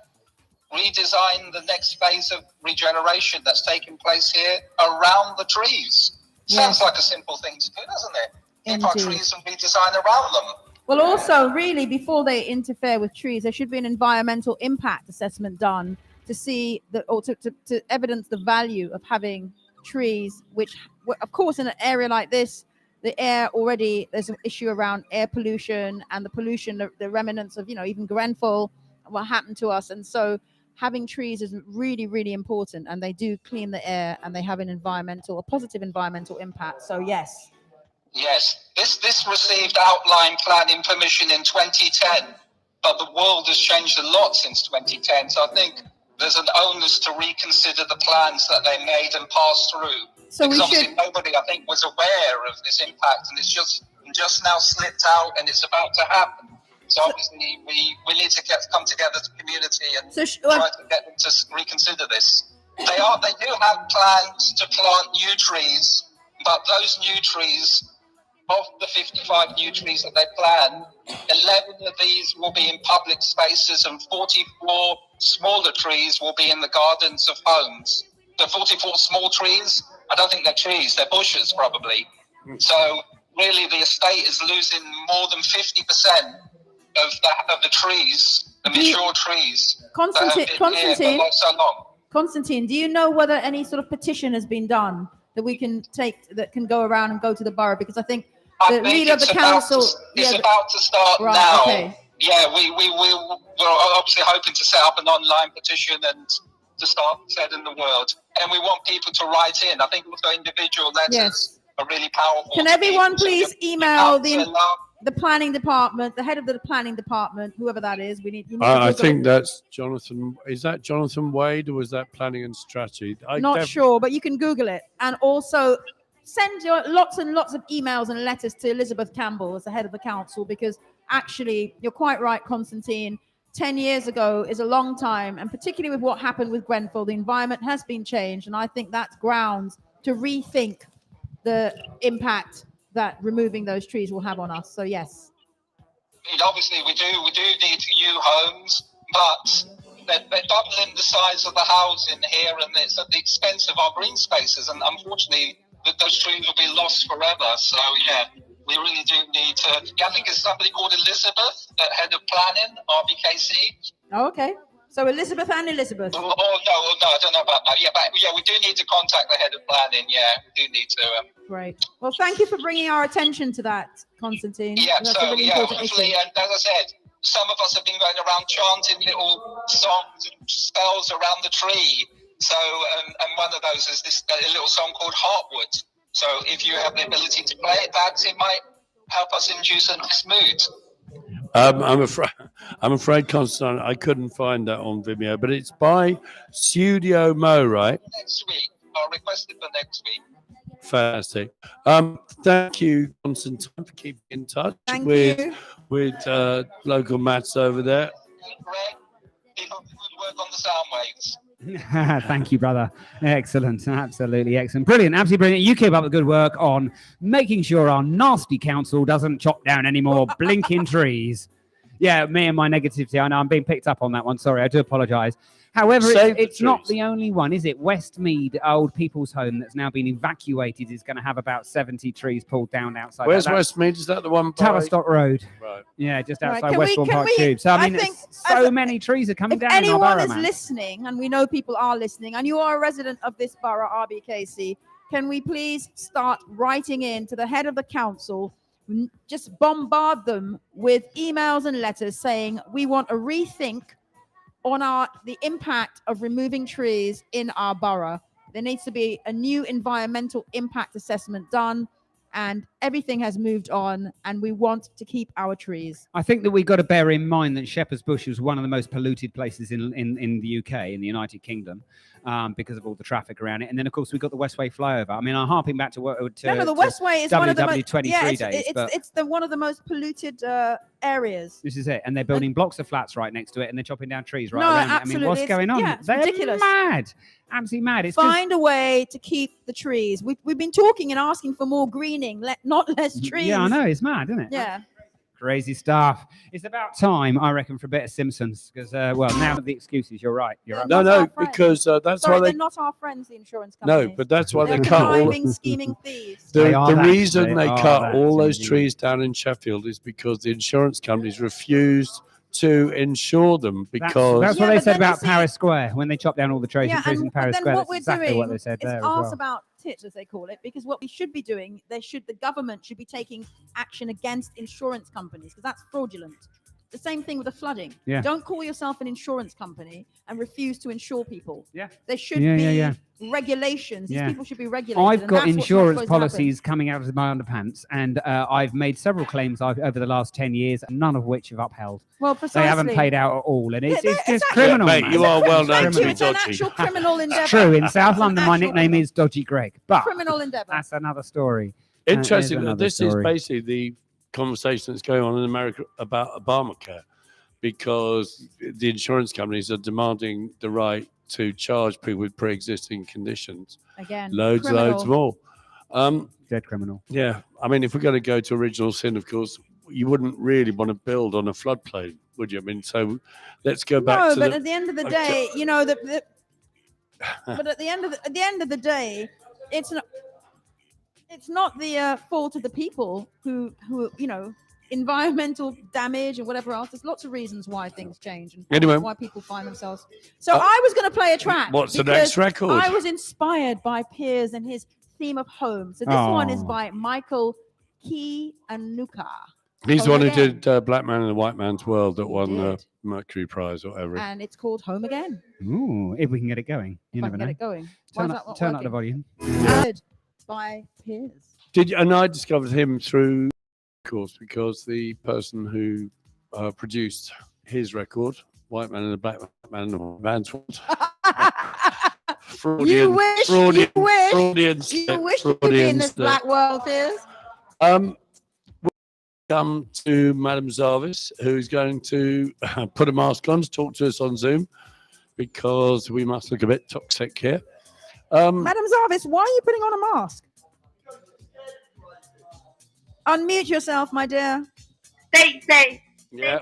the next phase of regeneration that's taking place here around the trees. Sounds like a simple thing to do, doesn't it? Keep our Indeed. trees and redesign around them. Well, also, really, before they interfere with trees, there should be an environmental impact assessment done to see to evidence the value of having trees, which, of course, in an area like this, the air already, there's an issue around air pollution and the pollution, the remnants of, even Grenfell what happened to us. And so having trees is really, really important, and they do clean the air, and they have a positive environmental impact. So yes. Yes, this received outline planning permission in 2010, but the world has changed a lot since 2010. So I think there's an onus to reconsider the plans that they made and passed through. So because we obviously should. nobody, I think, was aware of this impact, and it's just now slipped out, and it's about to happen. So obviously we need to come together as a community and try to get them to reconsider this. They do have plans to plant new trees, but those new trees, of the 55 new trees that they plan, 11 of these will be in public spaces, and 44 smaller trees will be in the gardens of homes. The 44 small trees, I don't think they're trees, they're bushes probably. So really the estate is losing more than 50% of the trees, the mature trees that have been here for so long. Constantine, do you know whether any sort of petition has been done that we can take, that can go around and go to the borough? Because I think the leader of the council... It's about to start right, now. Okay. Yeah, we're obviously hoping to set up an online petition and to start spreading the word. And we want people to write in. I think also individual letters are really powerful. Can everyone please email the planning department, the head of the planning department, whoever that is? You need I think that's Jonathan. Is that Jonathan Wade, or was that planning and strategy? Not sure, but you can Google it. And also send your lots and lots of emails and letters to Elizabeth Campbell as the head of the council, because actually, you're quite right, Constantine. 10 years ago is a long time, and particularly with what happened with Grenfell, the environment has been changed, and I think that's grounds to rethink the impact that removing those trees will have on us. So yes. Obviously, we do need new homes, but they're doubling the size of the housing here, and it's at the expense of our green spaces, and unfortunately, those trees will be lost forever. So yeah, we really do need to. I think it's somebody called Elizabeth, head of planning, RBKC. Oh, okay. So Elizabeth and Elizabeth. Oh no, I don't know about that. Yeah, but yeah, we do need to contact the head of planning. Yeah, we do need to. Great. Well, thank you for bringing our attention to that, Constantine. Yeah, That's so a really yeah, important hopefully, issue. and as I said, some of us have been going around chanting little songs and spells around the tree. So, and one of those is this a little song called Heartwood. So, if you have the ability to play it, perhaps it might help us induce a nice mood. I'm afraid, Constantine, I couldn't find that on Vimeo, but it's by Studio Mo, right? Next week, I'll request it for next week. Fantastic. Thank you, Constantine, for keeping in touch with local Mats over there. Greg, keep up the good work on the sound waves. Thank you, brother. Excellent. Absolutely excellent. Brilliant. Absolutely brilliant. You keep up the good work on making sure our nasty council doesn't chop down any more blinking trees. Yeah, me and my negativity. I know I'm being picked up on that one. Sorry, I do apologise. However, it's not the only one, is it? Westmead Old People's Home that's now been evacuated is going to have about 70 trees pulled down outside. Where's Westmead? Is that the one by Tavistock Road? Right. Yeah, just outside Westbourne Park Tube. So, I mean, so many trees are coming down. If anyone is man. listening, and we know people are listening, and you are a resident of this borough, RBKC, can we please start writing in to the head of the council? Just bombard them with emails and letters saying we want a rethink on the impact of removing trees in our borough. There needs to be a new environmental impact assessment done, and everything has moved on, and we want to keep our trees. I think that we've got to bear in mind that Shepherd's Bush was one of the most polluted places in the UK, in the United Kingdom, because of all the traffic around it. And then, of course, we've got the Westway flyover. I mean, I'm harping back to what the Westway is one of the most, it's one of the most polluted areas. This is it. And they're building blocks of flats right next to it, and they're chopping down trees right no, around absolutely. it. I mean, what's going on? Yeah, it's they're ridiculous. Mad. Absolutely mad. It's Find a way to keep the trees. We've been talking and asking for more greening, not less trees. Yeah, I know. It's mad, isn't it? Yeah. Crazy stuff. It's about time, I reckon, for a bit of Simpsons. Because, now the excuses. You're right. No, because that's why they're not our friends, the insurance companies. No, but that's why they're they cut all scheming thieves. The reason they cut all those trees down in Sheffield is because the insurance companies refused to insure them, because that's what they said about Paris Square when they chopped down all the trees in Paris Square. That's exactly what they said there. It's arse about tits, as they call it, because what we should be doing, the government should be taking action against insurance companies, because that's fraudulent. The same thing with the flooding. Yeah. Don't call yourself an insurance company and refuse to insure people. Yeah. There should Yeah, be yeah, regulations. These Yeah. people should be regulated. I've and got that's what's not insurance supposed to happen. policies coming out of my underpants, and I've made several claims over the last 10 years, none of which have upheld. Well, precisely. They haven't paid out at all, and it's Yeah, just it's criminal, mate, man. you are well known Thank to you. be It's an dodgy. actual criminal endeavor. It's true. In South It's an London, my actual nickname is Dodgy Greg, but criminal endeavor. that's another story. That is Interesting. another This story. is basically the conversation that's going on in America about Obamacare, because the insurance companies are demanding the right to charge people with pre-existing conditions. Again, Loads criminal. more. Dead criminal. Yeah, I mean, if we're going to go to original sin, of course, you wouldn't really want to build on a floodplain, would you? I mean, so let's go back No, to but the... at the end of the Okay. day, you know, but at the end of the day, it's not the fault of the people who you know, environmental damage and whatever else. There's lots of reasons why things change and Anyway. why people find themselves. So I was going to play a track. What's the because next record? I was inspired by Piers and his theme of home. So this one is Oh. by Michael Kiwanuka. He's the Home one who Again. did Black Man in the White Man's World that He won the did. Mercury Prize or whatever. And it's called Home Again. Ooh, if we can get it going. You If I never can get know. it going. Why Turn is up, that not turn up the working? volume. Good. By Piers. And I discovered him through, of course, because the person who produced his record, White Man and the Black Man in the Man's World, You wish, Freudian you wish, Freudian you slip, wish you could be in Freudian this slip. black world, Piers. We'll come to Madame Zarvis, who's going to put a mask on to talk to us on Zoom, because we must look a bit toxic here. Madam Zarvis, why are you putting on a mask? Unmute yourself, my dear. Stay. Yeah.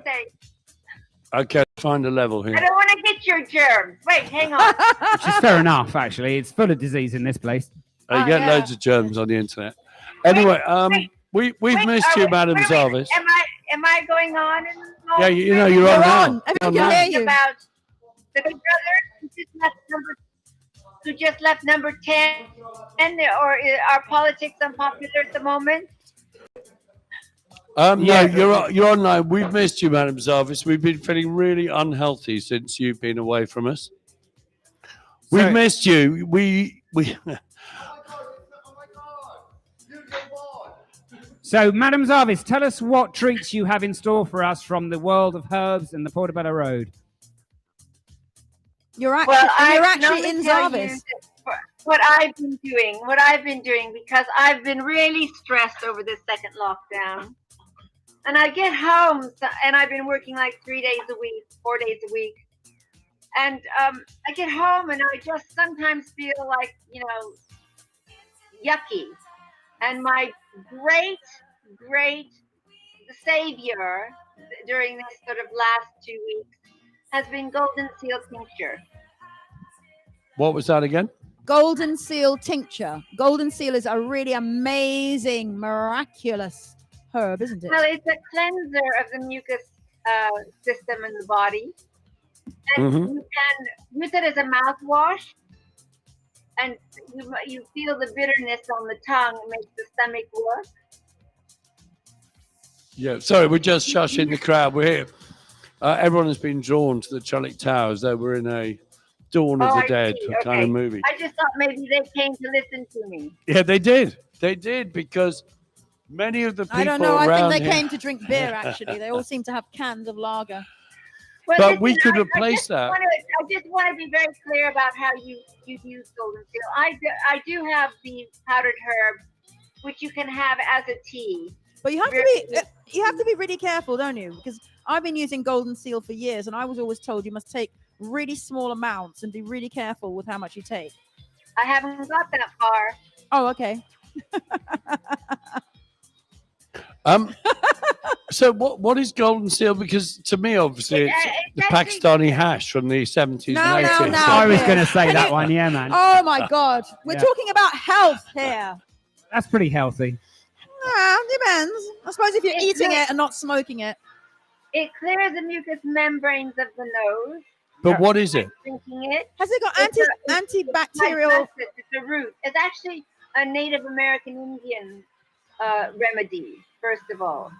Okay, find a level here. I don't want to get your germs. Wait, hang on. Which is fair enough, actually. It's full of disease in this place. You get yeah. loads of germs on the internet. Anyway, we've Wait, missed are you, we- Madam wait, Zarvis. Am I going on? In the Yeah, you know you're on You're now. on. Everyone You're on can now. hear you. About the big brother who just left number 10, or are politics unpopular at the moment? No, Yeah. you're online. We've missed you, Madam Zarvis. We've been feeling really unhealthy since you've been away from us. We've So- missed you. We So, Madam Zarvis, tell us what treats you have in store for us from the world of herbs and the Portobello Road. You're actually, Well, you're I can actually only in tell you Zarvis. that what I've been doing, because I've been really stressed over this second lockdown. And I get home, and I've been working like 3 days a week, 4 days a week. And I get home, and I just sometimes feel like, yucky. And my great savior during this sort of last 2 weeks has been Goldenseal Tincture. what was that again? Goldenseal Tincture. Goldenseal is a really amazing, miraculous herb, isn't it? Well, it's a cleanser of the mucus system in the body. And Mhm. you can use it as a mouthwash. And you feel the bitterness on the tongue. It makes the stomach work. Yeah, sorry, we're just shushing the crowd. We're here. Everyone has been drawn to the Chullick Towers, though we're in a Dawn of Oh, the I Dead see. kind of Okay. movie. I just thought maybe they came to listen to me. Yeah, they did. They did, because many of the people I don't know. I around think they here- came to drink beer, actually. They all seem to have cans of lager. Well, But listen, we could I replace just that. I just want to be very clear about how you use Goldenseal. I do have the powdered herb, which you can have as a tea. But you have to be really careful, don't you? Because I've been using Goldenseal for years, and I was always told you must take really small amounts and be really careful with how much you take. I haven't got that far. Oh, okay. So what is Goldenseal? Because to me, obviously, it's the actually- Pakistani hash from the 70s No, and no, 80s. no. I was yeah. going to say Can that you- one, yeah, man. Oh my God, we're Yeah. talking about health here. That's pretty healthy. Depends. I suppose if you're It's eating not- it and not smoking it. It clears the mucous membranes of the nose. But what is it? Drinking it. Has it got It's antibacterial? It's a root. It's actually a Native American Indian remedy, first of all,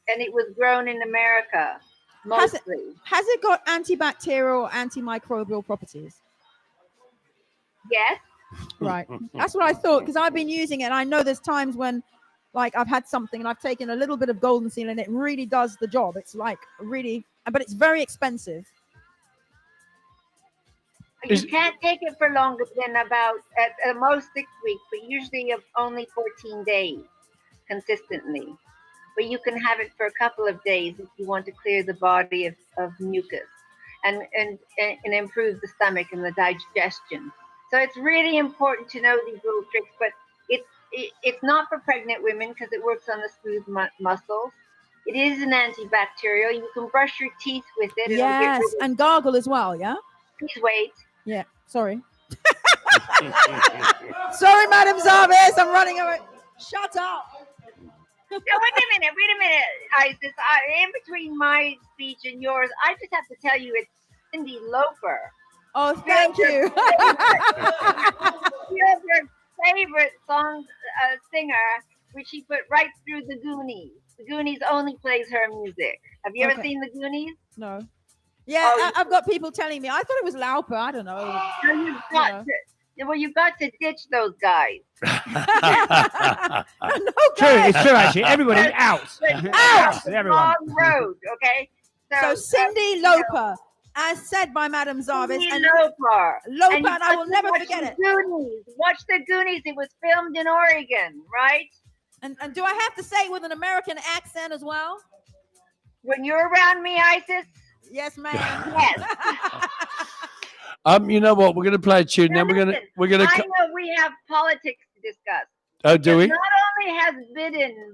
and it was grown in America. Has mostly. Has it got antibacterial or antimicrobial properties? Yes. Right. That's what I thought, because I've been using it. And I know there's times when, like, I've had something and I've taken a little bit of Goldenseal and it really does the job. It's like really, but it's very expensive. You can't take it for longer than about at most 6 weeks, but usually of only 14 days consistently. But you can have it for a couple of days if you want to clear the body of mucus and improve the stomach and the digestion. So it's really important to know these little tricks, but it's not for pregnant women because it works on the smooth muscles. It is an antibacterial. You can brush your teeth with it. Yes, and gargle as well, yeah? Please wait. Yeah, sorry. Sorry, Madam Zarvis, I'm running away. Shut up. No, wait a minute, Isis. In between my speech and yours, I just have to tell you it's Cyndi Lauper. Oh, thank you. You're your favorite song singer, which she put right through the Goonies. The Goonies only plays her music. Have you ever seen the Goonies? No. Yeah, I've got people telling me. I thought it was Lauper. I don't know. You got to ditch those guys. It's true, actually. Everybody's out. Out. Everyone. Long road, okay? So Cyndi Lauper, as said by Madam Zarvis. Cyndi Lauper. And I will never forget it. Goonies. Watch the Goonies. It was filmed in Oregon, right? And do I have to say it with an American accent as well? When you're around me, Isis? Yes, ma'am. Yes. You know what? We're going to play a tune. Then we're going to. I know we have politics to discuss. Oh, do we? Not only has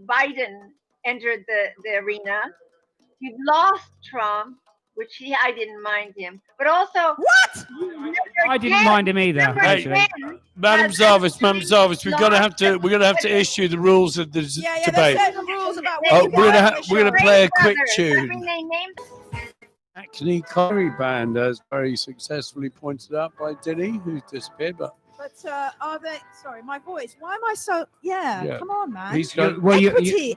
Biden entered the arena, you've lost Trump, which I didn't mind him, but also what? I didn't mind him either. Actually, Madam Zarvis, we're going to have to issue the rules of the debate. There's certain rules about we're going to play a quick tune. They named Hackney Colliery Band, as very successfully pointed out by Dilly, who's disappeared. But are they? Sorry, my voice. Why am I so? Yeah. Come on, man. He's got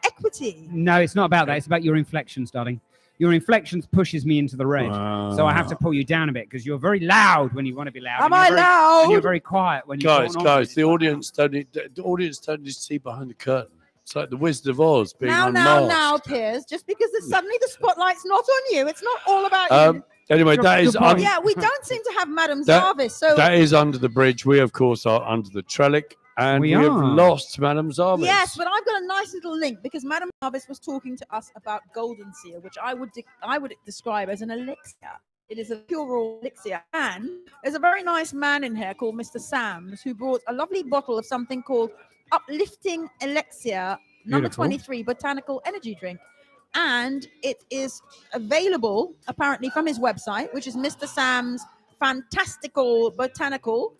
equity. No, it's not about that. It's about your inflections, darling. Your inflections pushes me into the red, so I have to pull you down a bit because you're very loud when you want to be loud. Am I loud? And you're very quiet when you. Guys, the audience don't need to see behind the curtain. It's like the Wizard of Oz being unmasked. Now, Piers. Just because suddenly the spotlight's not on you, it's not all about you. Anyway, that is we don't seem to have Madam Zarvis. So that is under the bridge. We, of course, are under the trellick, and we have lost Madam Zarvis. Yes, but I've got a nice little link because Madam Zarvis was talking to us about Goldenseal, which I would describe as an elixir. It is a pure elixir, and there's a very nice man in here called Mr. Sams who brought a lovely bottle of something called Uplifting Elixir number 23 botanical energy drink, and it is available apparently from his website, which is Mr. Sam's Fantastical Botanical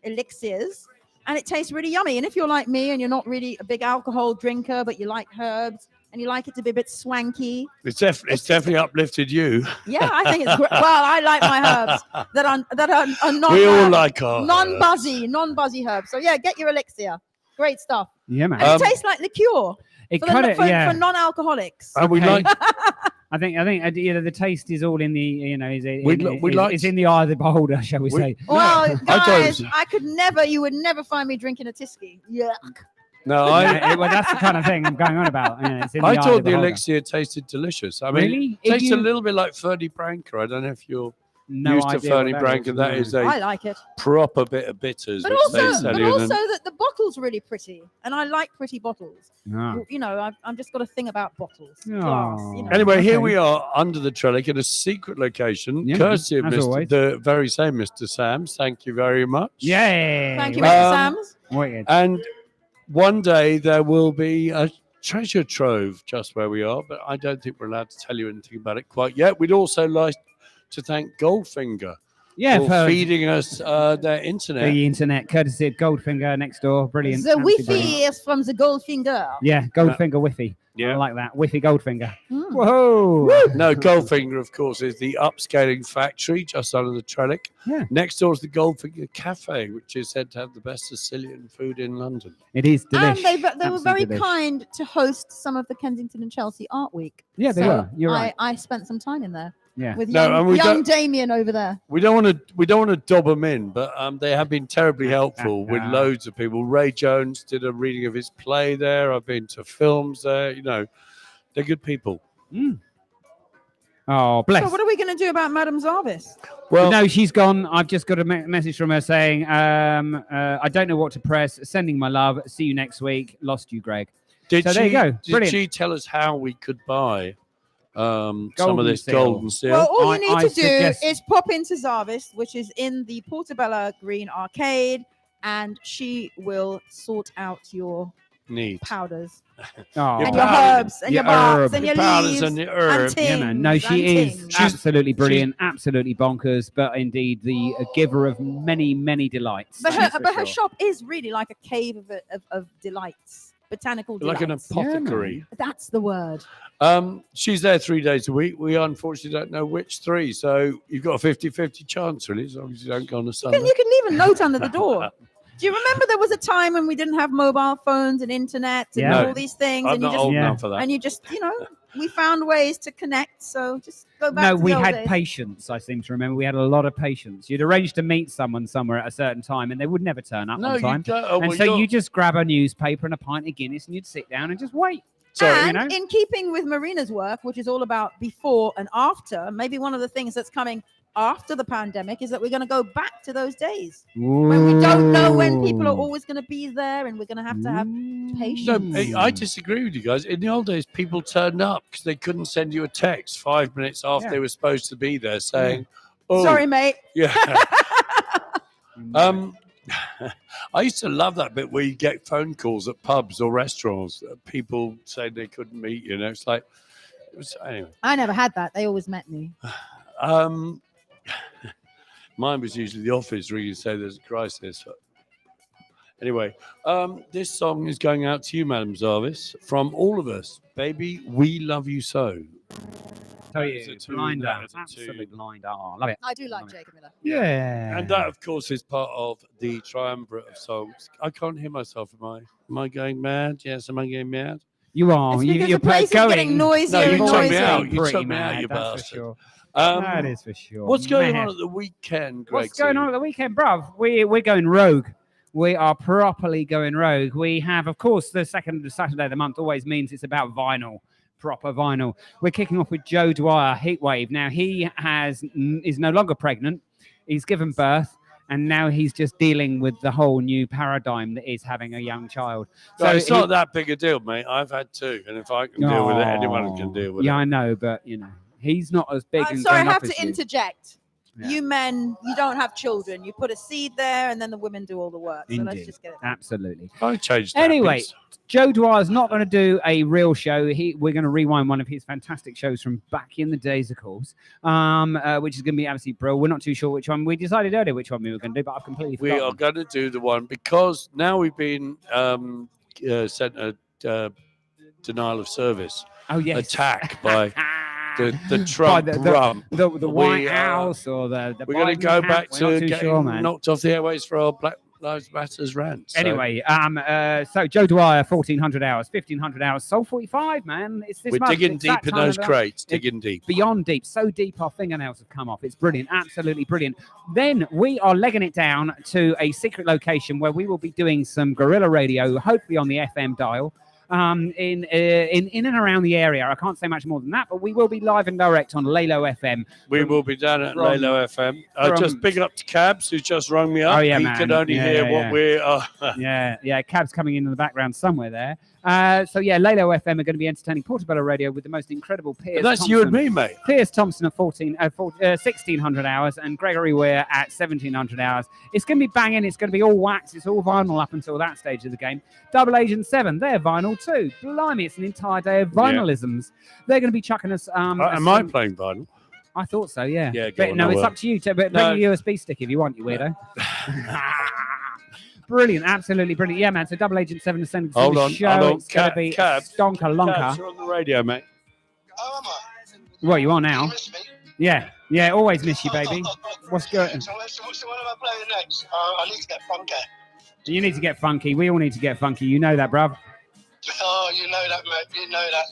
Elixirs, and it tastes really yummy. And if you're like me and you're not really a big alcohol drinker but you like herbs and you like it to be a bit swanky, it's definitely uplifted you. Yeah, I think it's great. Well, I like my herbs that are non. We all like our non-buzzy herbs. So yeah, get your elixir. Great stuff. Yeah, man. And it tastes like liqueur for non-alcoholics. And we like. I think the taste is all in the it's in the eye of the beholder, shall we say? Well, guys, you would never find me drinking a Tisky. Yuck. No, well, that's the kind of thing I'm going on about. I thought the elixir tasted delicious. I mean, really? It tastes a little bit like Ferdy Branca. I don't know if you're used to Ferdy Branca. That is a I like it. proper bit of bitters. But also that the bottle's really pretty, and I like pretty bottles. No. You know, I've just got a thing about bottles. Class, you know. Anyway, here we are under the trellick in a secret location, courtesy of the very same Mr. Sams. Thank you very much. Yeah. Thank you, Mr. Sams. And one day there will be a treasure trove just where we are, but I don't think we're allowed to tell you anything about it quite yet. We'd also like to thank Goldfinger for feeding us their internet. The internet, courtesy of Goldfinger next door. Brilliant. The Wi-Fi is from the Goldfinger. Yeah, Goldfinger Wi-Fi. Yeah. I like that. Whiffy Goldfinger. Mm. Whoa. No, Goldfinger, of course, is the upscaling factory just under the Trellick. Yeah. Next door is the Goldfinger Cafe, which is said to have the best Sicilian food in London. It is And delicious. they were very kind to host some of the Kensington and Chelsea Art Week. Yeah, they So were. You're right. I spent some time in there Yeah. with No, and we young don't- Damien over there. We don't want to dob them in, but they have been terribly helpful with loads of people. Ray Jones did a reading of his play there. I've been to films there. You know, they're good people. Mm. Oh, bless. So what are we going to do about Madame Zarvis? Well, no, she's gone. I've just got a message from her saying, I don't know what to press. Sending my love. See you next week. Lost you, Greg. did so she, there you go. Did Brilliant. she tell us how we could buy some of this Goldenseal. golden seal? Well, all I- you need I to do suggest- is pop into Zarvis, which is in the Portobello Green Arcade, and she will sort out your Neat. powders Oh. and Your your powder- herbs and your your barks herb. and your powders leaves and the herb. Yeah, man. No, she is things. absolutely brilliant, absolutely bonkers, but indeed the giver of many, many delights. But that's her, for but her sure. shop is really like a cave of delights, botanical Like an delights. apothecary. That's the word. She's there 3 days a week. We unfortunately don't know which 3, so you've got a 50-50 chance, really, as long as you don't go on a Sunday. You can leave a note under the door. Do you remember there was a time when we didn't have mobile phones and internet and Yeah. all these things? I'm and you not just old Yeah. enough for that. and you just, we found ways to connect. So just go back No, to we the old had days. patience, I seem to remember. We had a lot of patience. You'd arrange to meet someone somewhere at a certain time and they would never turn up No, on you time. don't. Oh, And well, so you're- you just grab a newspaper and a pint of Guinness and you'd sit down and just wait. Sorry, you know? And in keeping with Marina's work, which is all about before and after, maybe one of the things that's coming after the pandemic is that we're going to go back to those days when we don't know when people are always going to be there, and we're going to have patience. No, I disagree with you guys. In the old days, people turned up because they couldn't send you a text 5 minutes after Yeah. they were supposed to be there saying, "Oh, Sorry, mate. yeah." I used to love that bit where you get phone calls at pubs or restaurants. People saying they couldn't meet you. It's like, anyway. I never had that. They always met me. Mine was usually the office ringing to say there's a crisis. Anyway, this song is going out to you, Madam Zarvis, from all of us. Baby, we love you so. Tell Is you, it too- blind that eye, is it too- absolute blind eye. Oh, love it. I do like Jacob Miller. Yeah. And that, of course, is part of the triumvirate of songs. I can't hear myself. Am I going mad? Yes, am I going mad? You are. It's You, because you're the place is going. getting noisier No, you and took me noisier. out. You Pretty took me out, mad, you that's for bastard. sure. Um, That is for sure. What's going Man. on at the weekend, Greg? What's going on at the weekend, bruv? We're going rogue. We are properly going rogue. We have, of course, the second Saturday of the month always means it's about vinyl, proper vinyl. We're kicking off with Joe Dwyer Heatwave. Now, he is no longer pregnant. He's given birth. And now he's just dealing with the whole new paradigm that is having a young child. So it's not that big a deal, mate. I've had 2, and if I can deal with it, anyone can deal with Yeah, it. I know, but he's not as big. I'm and sorry, I grown up have as to you. interject. Yeah. You men, you don't have children. You put a seed there, and then the women do all the work. So let's Indeed. just get it. Absolutely. I changed. Anyway, nappies. Joe Dwyer's not going to do a real show. We're going to rewind one of his fantastic shows from back in the days, of course, which is going to be absolutely brilliant. We're not too sure which one. We decided earlier which one we were going to do, but I've completely we forgotten. are going to do the one because now we've been sent a denial of service Oh, yes. attack by the By Trump rump. the We White are- House or the We're going to Biden go camp. back We're not to too getting sure, man. knocked off the airways for our Black Lives Matters rant. So Anyway, so Joe Dwyer, 1,400 hours, 1,500 hours, Soul 45, man. It's this we're month. digging It's that deep in time those of the- crates, digging deep. Beyond deep, so deep our fingernails have come off. It's brilliant, absolutely brilliant. Then we are legging it down to a secret location where we will be doing some guerrilla radio, hopefully on the FM dial. In and around the area. I can't say much more than that, but we will be live and direct on Lalo FM. We will be down at from- Lalo FM. Just big up to Cabs, who's just rung me up. Oh, yeah, he man. can only Yeah, hear yeah, what yeah. we are. Yeah, cabs coming in the background somewhere there. So yeah, Lalo FM are going to be entertaining Portobello Radio with the most incredible Piers That's Thompson. you and me, mate. Piers Thompson at 1,600 hours and Gregory Weir at 1,700 hours. It's going to be banging. It's going to be all wax. It's all vinyl up until that stage of the game. Double Agent 7, they're vinyl too. Blimey, it's an entire day of vinylisms. They're going to be chucking us. Am I playing vinyl? I thought so, yeah. Yeah, go But on, no, I it's will. up to you. Bring No. a USB stick if you want, you weirdo. Brilliant, absolutely brilliant. Yeah, man. So Double Agent 7 is sending Hold the on, show. hold on. It's going to be Cabs. stonker lonker. Cabs, you're on the radio, mate. Oh, am I? Well, you are You now. miss me? Yeah, always miss you, baby. What's good? So what am I playing next? I need to get funky. You need to get funky. We all need to get funky. You know that, bruv. Oh, you know that, mate. You know that.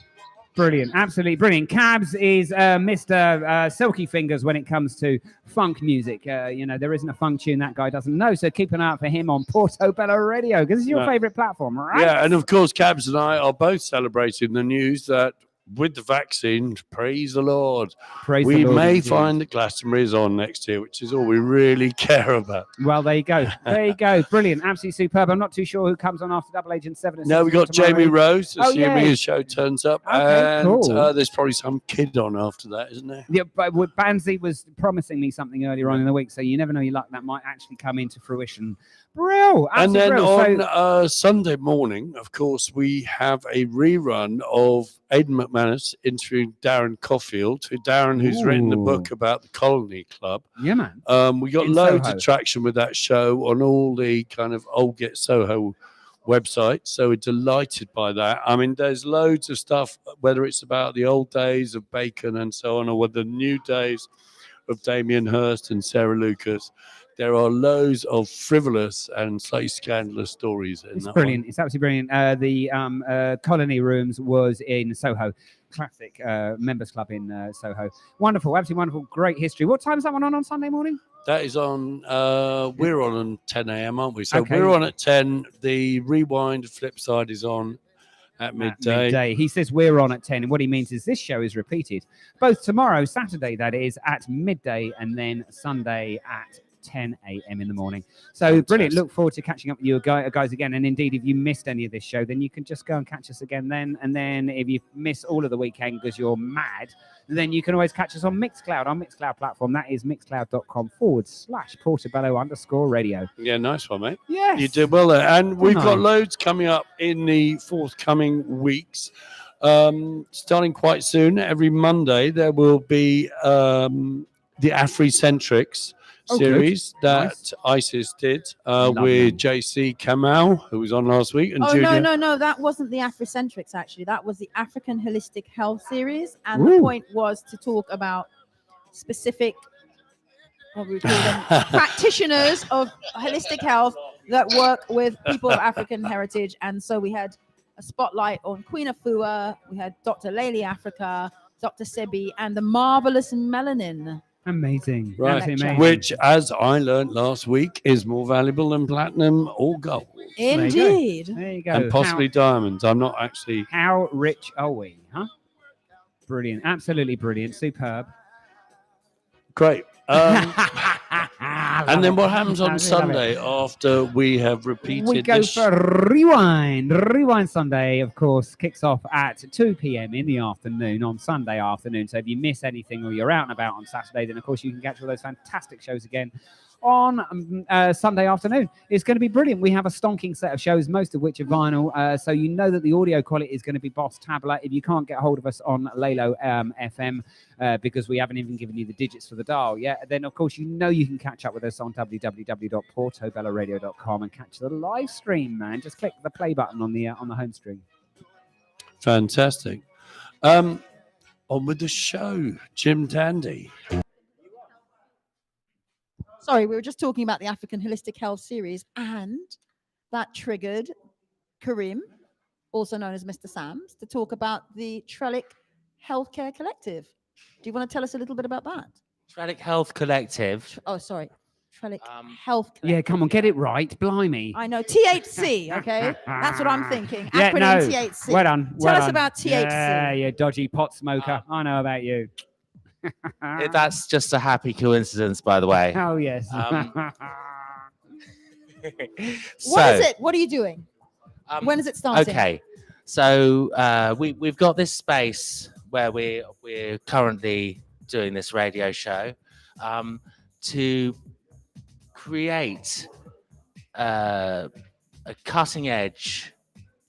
Brilliant, absolutely brilliant. Cabs is Mr. Silky Fingers when it comes to funk music. There isn't a funk tune that guy doesn't know, so keep an eye out for him on Portobello Radio, because it's your favorite platform, right? Yeah, and of course, Cabs and I are both celebrating the news that with the vaccine, praise the Lord, Praise we the Lord, may indeed. find that Glastonbury is on next year, which is all we really care about. Well, there you go. There you go. Brilliant. Absolutely superb. I'm not too sure who comes on after Double Agent 7. Now we got tomorrow. Jamie Rose, Oh, assuming yeah. his show turns up. Okay, and cool. there's probably some kid on after that, isn't there? Yeah, but Banzi was promising me something earlier on in the week, so you never know your luck. That might actually come into fruition. Brill. And then Absolutely brill. on Sunday morning, of course, we have a rerun of Aidan McManus interviewing Darren Caulfield, who's written the book about the Colony Club. Yeah, man. We got In loads Soho. of traction with that show on all the kind of old Get Soho websites, so we're delighted by that. I mean, there's loads of stuff, whether it's about the old days of Bacon and so on, or with the new days of Damien Hirst and Sarah Lucas. There are loads of frivolous and slightly scandalous stories in It's that brilliant. one. It's absolutely brilliant. The Colony Rooms was in Soho. Classic members club in Soho. Wonderful, absolutely wonderful. Great history. What time is that one on Sunday morning? That is on, we're on 10 a.m., aren't we? So Okay. we're on at 10. The rewind flip side is on at midday. He says we're on at 10. And what he means is this show is repeated both tomorrow, Saturday, that is, at midday, and then Sunday at 10 a.m. in the morning. So Fantastic. brilliant. Look forward to catching up with you guys again. And indeed, if you missed any of this show, then you can just go and catch us again then. And then if you miss all of the weekend because you're mad, then you can always catch us on Mixcloud, our Mixcloud platform. That is mixcloud.com/Portobello_radio. Yeah, nice one, mate. Yes. You did well there. And we've got Nice. loads coming up in the forthcoming weeks. Starting quite soon, every Monday, there will be the Afrocentrics Oh, good. series that Nice. ISIS did Lovely. with JC Kamal, who was on last week, and Oh, Julia. no. That wasn't the Afrocentrics, actually. That was the African Holistic Health series. And Ooh. the point was to talk about specific, what we call them, practitioners of holistic health that work with people of African heritage. And so we had a spotlight on Queen Afua, we had Dr. Layli Africa, Dr. Sebi, and the marvelous Melanin. Amazing. Right, Absolutely amazing. which, as I learned last week, is more valuable than platinum or gold, Indeed. There you go. and possibly diamonds. I'm not actually. How rich are we, huh? Brilliant. Absolutely brilliant. Superb. Great. And then what happens on Sunday after we have repeated We go this? for Rewind. Rewind Sunday, of course, kicks off at 2 p.m. in the afternoon on Sunday afternoon. So if you miss anything or you're out and about on Saturday, then of course you can catch all those fantastic shows again on Sunday afternoon. It's going to be brilliant. We have a stonking set of shows, most of which are vinyl. So you know that the audio quality is going to be boss tabla. If you can't get hold of us on Lalo FM, because we haven't even given you the digits for the dial yet, then of course you know you can catch up with us on www.portobelloradio.com and catch the live stream, man. Just click the play button on the home screen. Fantastic. On with the show, Jim Dandy. Sorry, we were just talking about the African Holistic Health series, and that triggered Karim, also known as Mr. Sams, to talk about the Trellick Healthcare Collective. Do you want to tell us a little bit about that? Trellick Health Collective. Oh, sorry. Trellick Health Collective. Yeah, come on, get it right. Blimey. I know. THC, okay? That's what I'm thinking. Yeah, Acronym no. THC. Well done. Tell well us done. about THC. Yeah, you dodgy pot smoker. I know about you. That's just a happy coincidence, by the way. Oh, yes. What is it? What are you doing? When is it starting? Okay, so we've got this space where we're currently doing this radio show to create a cutting edge,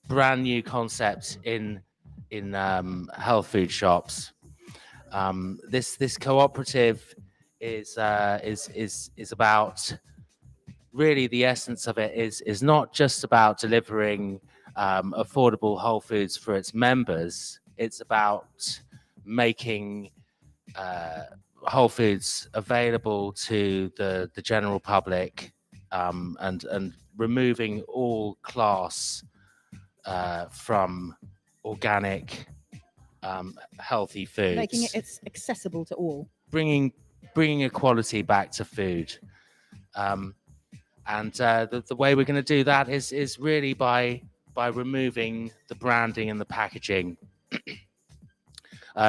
brand new concept in health food shops. This cooperative is about really the essence of it is not just about delivering affordable whole foods for its members. It's about making whole foods available to the general public, and removing all class from organic, healthy foods, Making it accessible to all. bringing equality back to food. And the way we're going to do that is really by removing the branding and the packaging,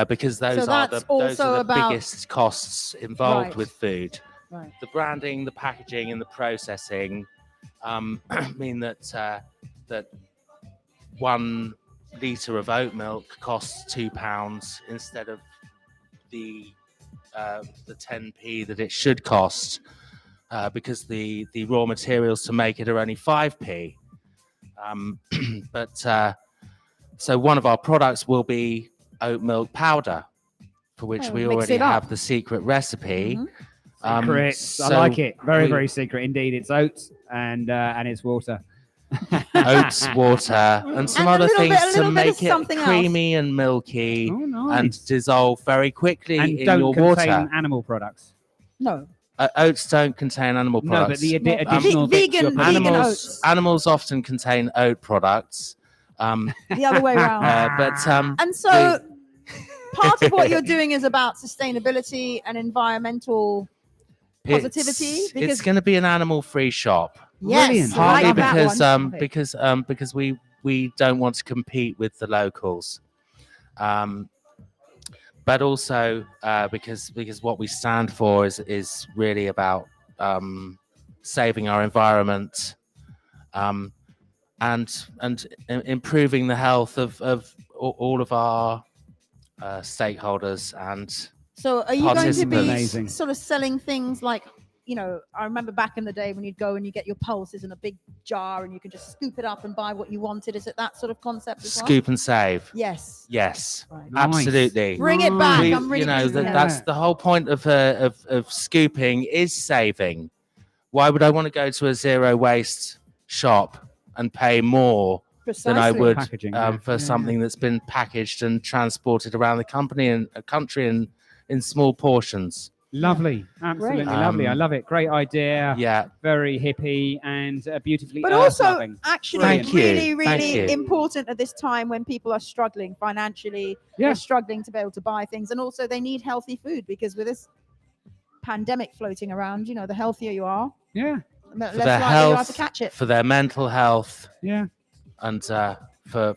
because those are the biggest costs involved with food. Right. The branding, the packaging, and the processing mean that 1 litre of oat milk costs £2 instead of the 10p that it should cost, because the raw materials to make it are only 5p. So one of our products will be oat milk powder, for which we already have the secret recipe. Secrets. I like it. Very secret indeed. It's oats and it's water. Oats, water, and some other things to make it something creamy and milky, nice. and dissolve very quickly And in don't your contain water. animal products. No. Oats don't contain animal No, products. but the additional bits you're putting in. vegan oats. Animals often contain oat products. The other way around. And so part of what you're doing is about sustainability and environmental positivity. It's going to be an animal-free shop. Yes, Brilliant. Partly I like that one. because we don't want to compete with the locals, but also because what we stand for is really about saving our environment, and improving the health of all of our stakeholders and So are you going to be Amazing. sort of selling things like, I remember back in the day when you'd go and you get your pulses in a big jar and you could just scoop it up and buy what you wanted. Is it that sort of concept as well? scoop and save? Yes. Yes, Right. Nice. absolutely. Bring it back. We- I'm really pleased to hear that's that. the whole point of scooping is saving. Why would I want to go to a zero waste shop and pay more than I Precisely. would Packaging, for something that's been packaged and transported around the country and a country in small portions? Lovely. Absolutely Great. lovely. I love it. Great idea. Yeah. Very hippie and beautifully But also, earth-loving. actually, Thank you. really, Thank really you. important at this time when people are struggling financially, Yeah. they're struggling to be able to buy things, and also they need healthy food because with this pandemic floating around, the healthier you are, Yeah. the less For their likely you are to health, catch it. for their mental health, Yeah. and for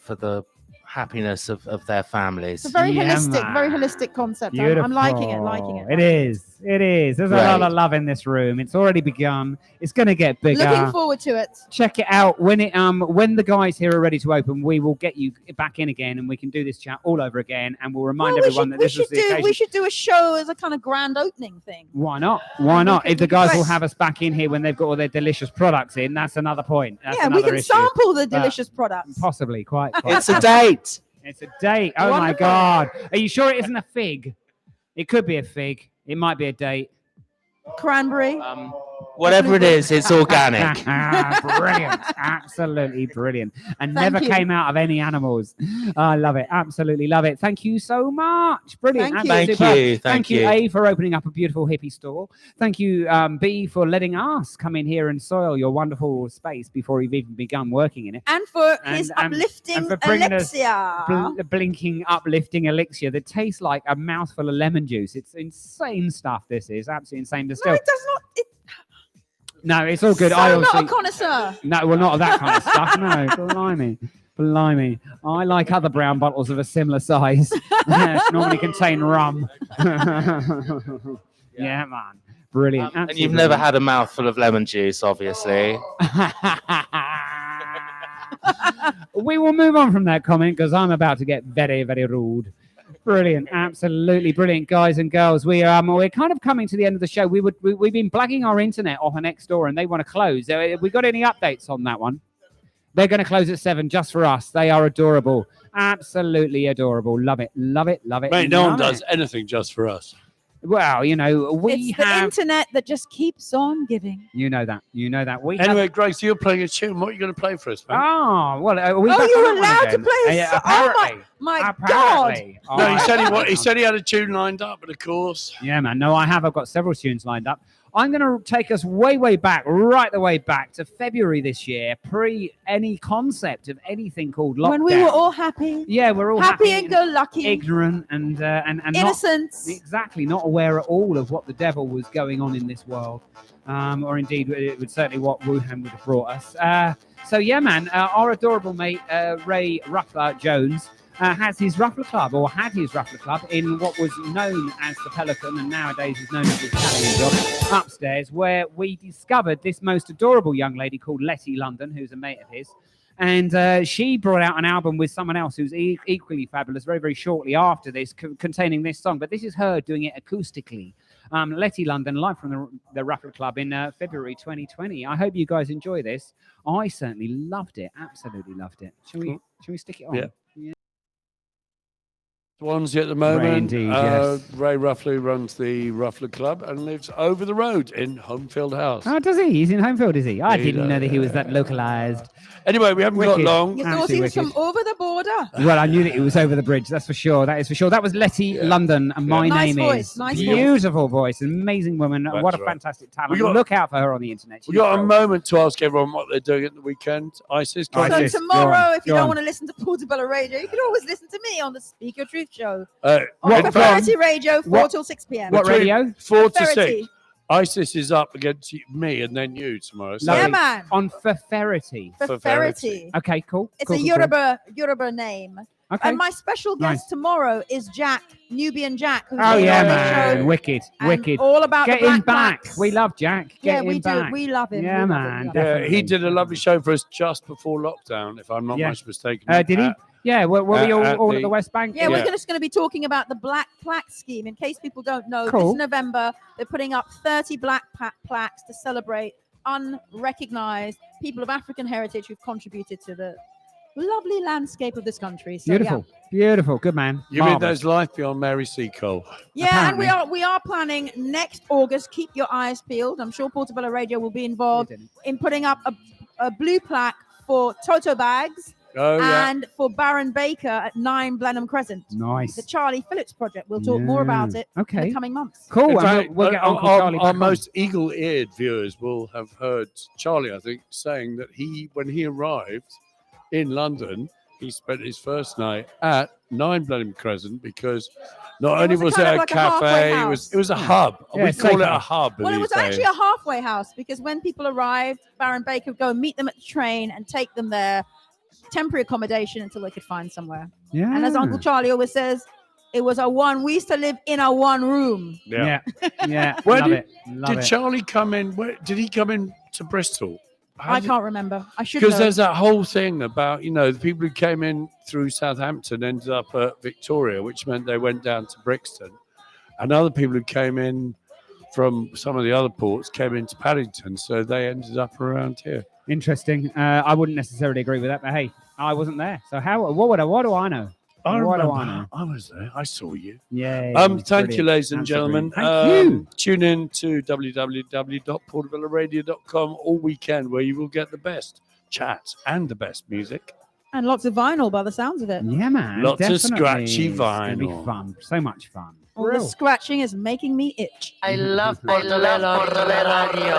the happiness of their families. It's a very Yeah, holistic concept. I'm liking it. It is. There's a lot of love in this room. It's already begun. It's going to get bigger. Looking forward to it. Check it out when the guys here are ready to open. We will get you back in again, and we can do this chat all over again. And we'll remind everyone that this was the occasion. We should do a show as a kind of grand opening thing. Why not? Why not? If the guys Right. will have us back in here when they've got all their delicious products in, that's another point. That's Yeah, we another can issue. sample the delicious products. Possibly, quite. It's a date. It's a date. Oh my Wonderful. God! Are you sure it isn't a fig? It could be a fig. It might be a date. Cranberry. Whatever it is, it's organic. Brilliant. Absolutely brilliant. And Thank never you. came out of any animals. I love it. Absolutely love it. Thank you so much. Brilliant. Thank you. Absolutely Thank superb. you. Thank you, A, for opening up a beautiful hippie store. Thank you, B, for letting us come in here and soil your wonderful space before you've even begun working in it. And for his and uplifting for bringing us elixir. Blinking, uplifting elixir that tastes like a mouthful of lemon juice. It's insane stuff. This is absolutely insane to No, still. it does not. No, it's all good. So I not obviously a connoisseur. no, well, not of that kind of stuff. No, blimey. I like other brown bottles of a similar size. Yes, normally contain rum. Yeah, man, brilliant. And you've never had a mouthful of lemon juice, obviously. We will move on from that comment because I'm about to get very, very rude. Brilliant, absolutely brilliant, guys and girls. We're kind of coming to the end of the show. We've been blagging our internet off next door, and they want to close. We got any updates on that one? They're going to close at 7 just for us. They are adorable, absolutely adorable. Love it. Mate, no one does anything just for us. Well, you know, we It's the have. internet that just keeps on giving. You know that. We Anyway, have. Grace, you're playing a tune. What are you going to play for us, man? Oh well, are we Oh, back you on were that one allowed to again? play a Yeah, song? Oh, apparently. My God. Apparently. No, he Alright. said he said he had a tune lined up, but of course. Yeah, man. No, I have. I've got several tunes lined up. I'm going to take us way back, right the way back to February this year, pre any concept of anything called lockdown. When we were all happy. yeah, we're all happy and go lucky. ignorant and not Innocence. exactly not aware at all of what the devil was going on in this world, or indeed it would certainly what Wuhan would have brought us. So yeah, man, our adorable mate Ray Ruffler Jones. Has his Ruffler Club, or had his Ruffler Club, in what was known as the Pelican and nowadays is known as the Italian Job, upstairs, where we discovered this most adorable young lady called Letty London, who's a mate of his. And she brought out an album with someone else who's equally fabulous very shortly after this, containing this song. But this is her doing it acoustically. Letty London, live from the Ruffler Club in February 2020. I hope you guys enjoy this. I certainly loved it. Absolutely loved it. Shall we stick it on? Yeah. Swansea at the moment. Ray indeed, yes. Ray Ruffler runs the Ruffler Club and lives over the road in Homefield House. Oh, does he? He's in Homefield, is he? I He didn't know that he was does. that localized. Anyway, we haven't Wicked. got long. You thought Absolutely he was from wicked. over the border. Well, I knew that it was over the bridge. That's for sure. That is for sure. That was Letty London, and my Nice name voice, is. nice voice. Beautiful voice, amazing woman. That's What a right. fantastic talent. We got- Look out for her on the internet. We got a moment to ask everyone what they're doing at the weekend. ISIS, go on. ISIS. Isis, So go tomorrow, on, if you go don't on. want to listen to Portobello Radio, you can always listen to me on the Speak Your Truth show What, on What- Prosperity Radio, 4 what- till 6 p.m. What Between radio? 4 to Prosperity. 6. ISIS is up against me and then you tomorrow. So Yeah, Lovely. man. On Faferity. Prosperity. Okay, cool. It's cool, a cool, cool. Yoruba name. Okay. And my special guest Nice. tomorrow is Jack, Nubian Jack. Who's Oh been yeah, on this man. show Wicked, and wicked. all about Get the him Black back. Blacks. We love Jack. Get Yeah, him we back. do. We love him. Yeah, We love man, him. We love him. definitely. he did a lovely show for us just before lockdown, if I'm not Yeah. much mistaken. Did he? Yeah, were we all at at the- the West Bank? Yeah, we're Yeah. just going to be talking about the Black Plaque Scheme. In case people don't know, Cool. this November, they're putting up 30 black plaques to celebrate unrecognized people of African heritage who've contributed to the lovely landscape of this country. So, Beautiful, beautiful. Good man. You mean Marvellous. there's life beyond Mary Seacole? Yeah, and Apparently. we are planning next August. Keep your eyes peeled. I'm sure Portobello Radio will be involved in putting up a blue plaque for Toto Bags Oh, yeah. and for Baron Baker at 9 Blenheim Crescent. Nice. The Charlie Phillips project. We'll talk more about it in Okay. the coming months. Cool. In and fact, we'll get Uncle our Charlie back on. most eagle-eared viewers will have heard Charlie, I think, saying that when he arrived in London, he spent his first night at 9 Blenheim Crescent because not It only was a was kind it of a like a halfway cafe, it house. was a hub. Yeah, We safe call it a house. hub. Well, it these was days. actually a halfway house because when people arrived, Baron Baker would go and meet them at the train and take them there, temporary accommodation until they could find somewhere. Yeah. And as Uncle Charlie always says, it was we used to live in a one room. Yeah. Yeah. Where Love did- it. Love Did it. Charlie come in? Did he come in to Bristol? I can't remember. I should Because know. there's that whole thing about, the people who came in through Southampton ended up at Victoria, which meant they went down to Brixton. And other people who came in from some of the other ports came into Paddington. So they ended up around here. Interesting. I wouldn't necessarily agree with that, but hey, I wasn't there. So what do I know? I What do remember. I know? I was there. I saw you. Yeah. Thank you, ladies and gentlemen. Thank you. Tune in to www.portobelloradio.com all weekend, where you will get the best chats and the best music. And lots of vinyl by the sounds of it. Yeah, man. Lots of definitely. scratchy It's gonna be vinyl. fun. So much fun. All the scratching is making me itch. I love Portobello Radio.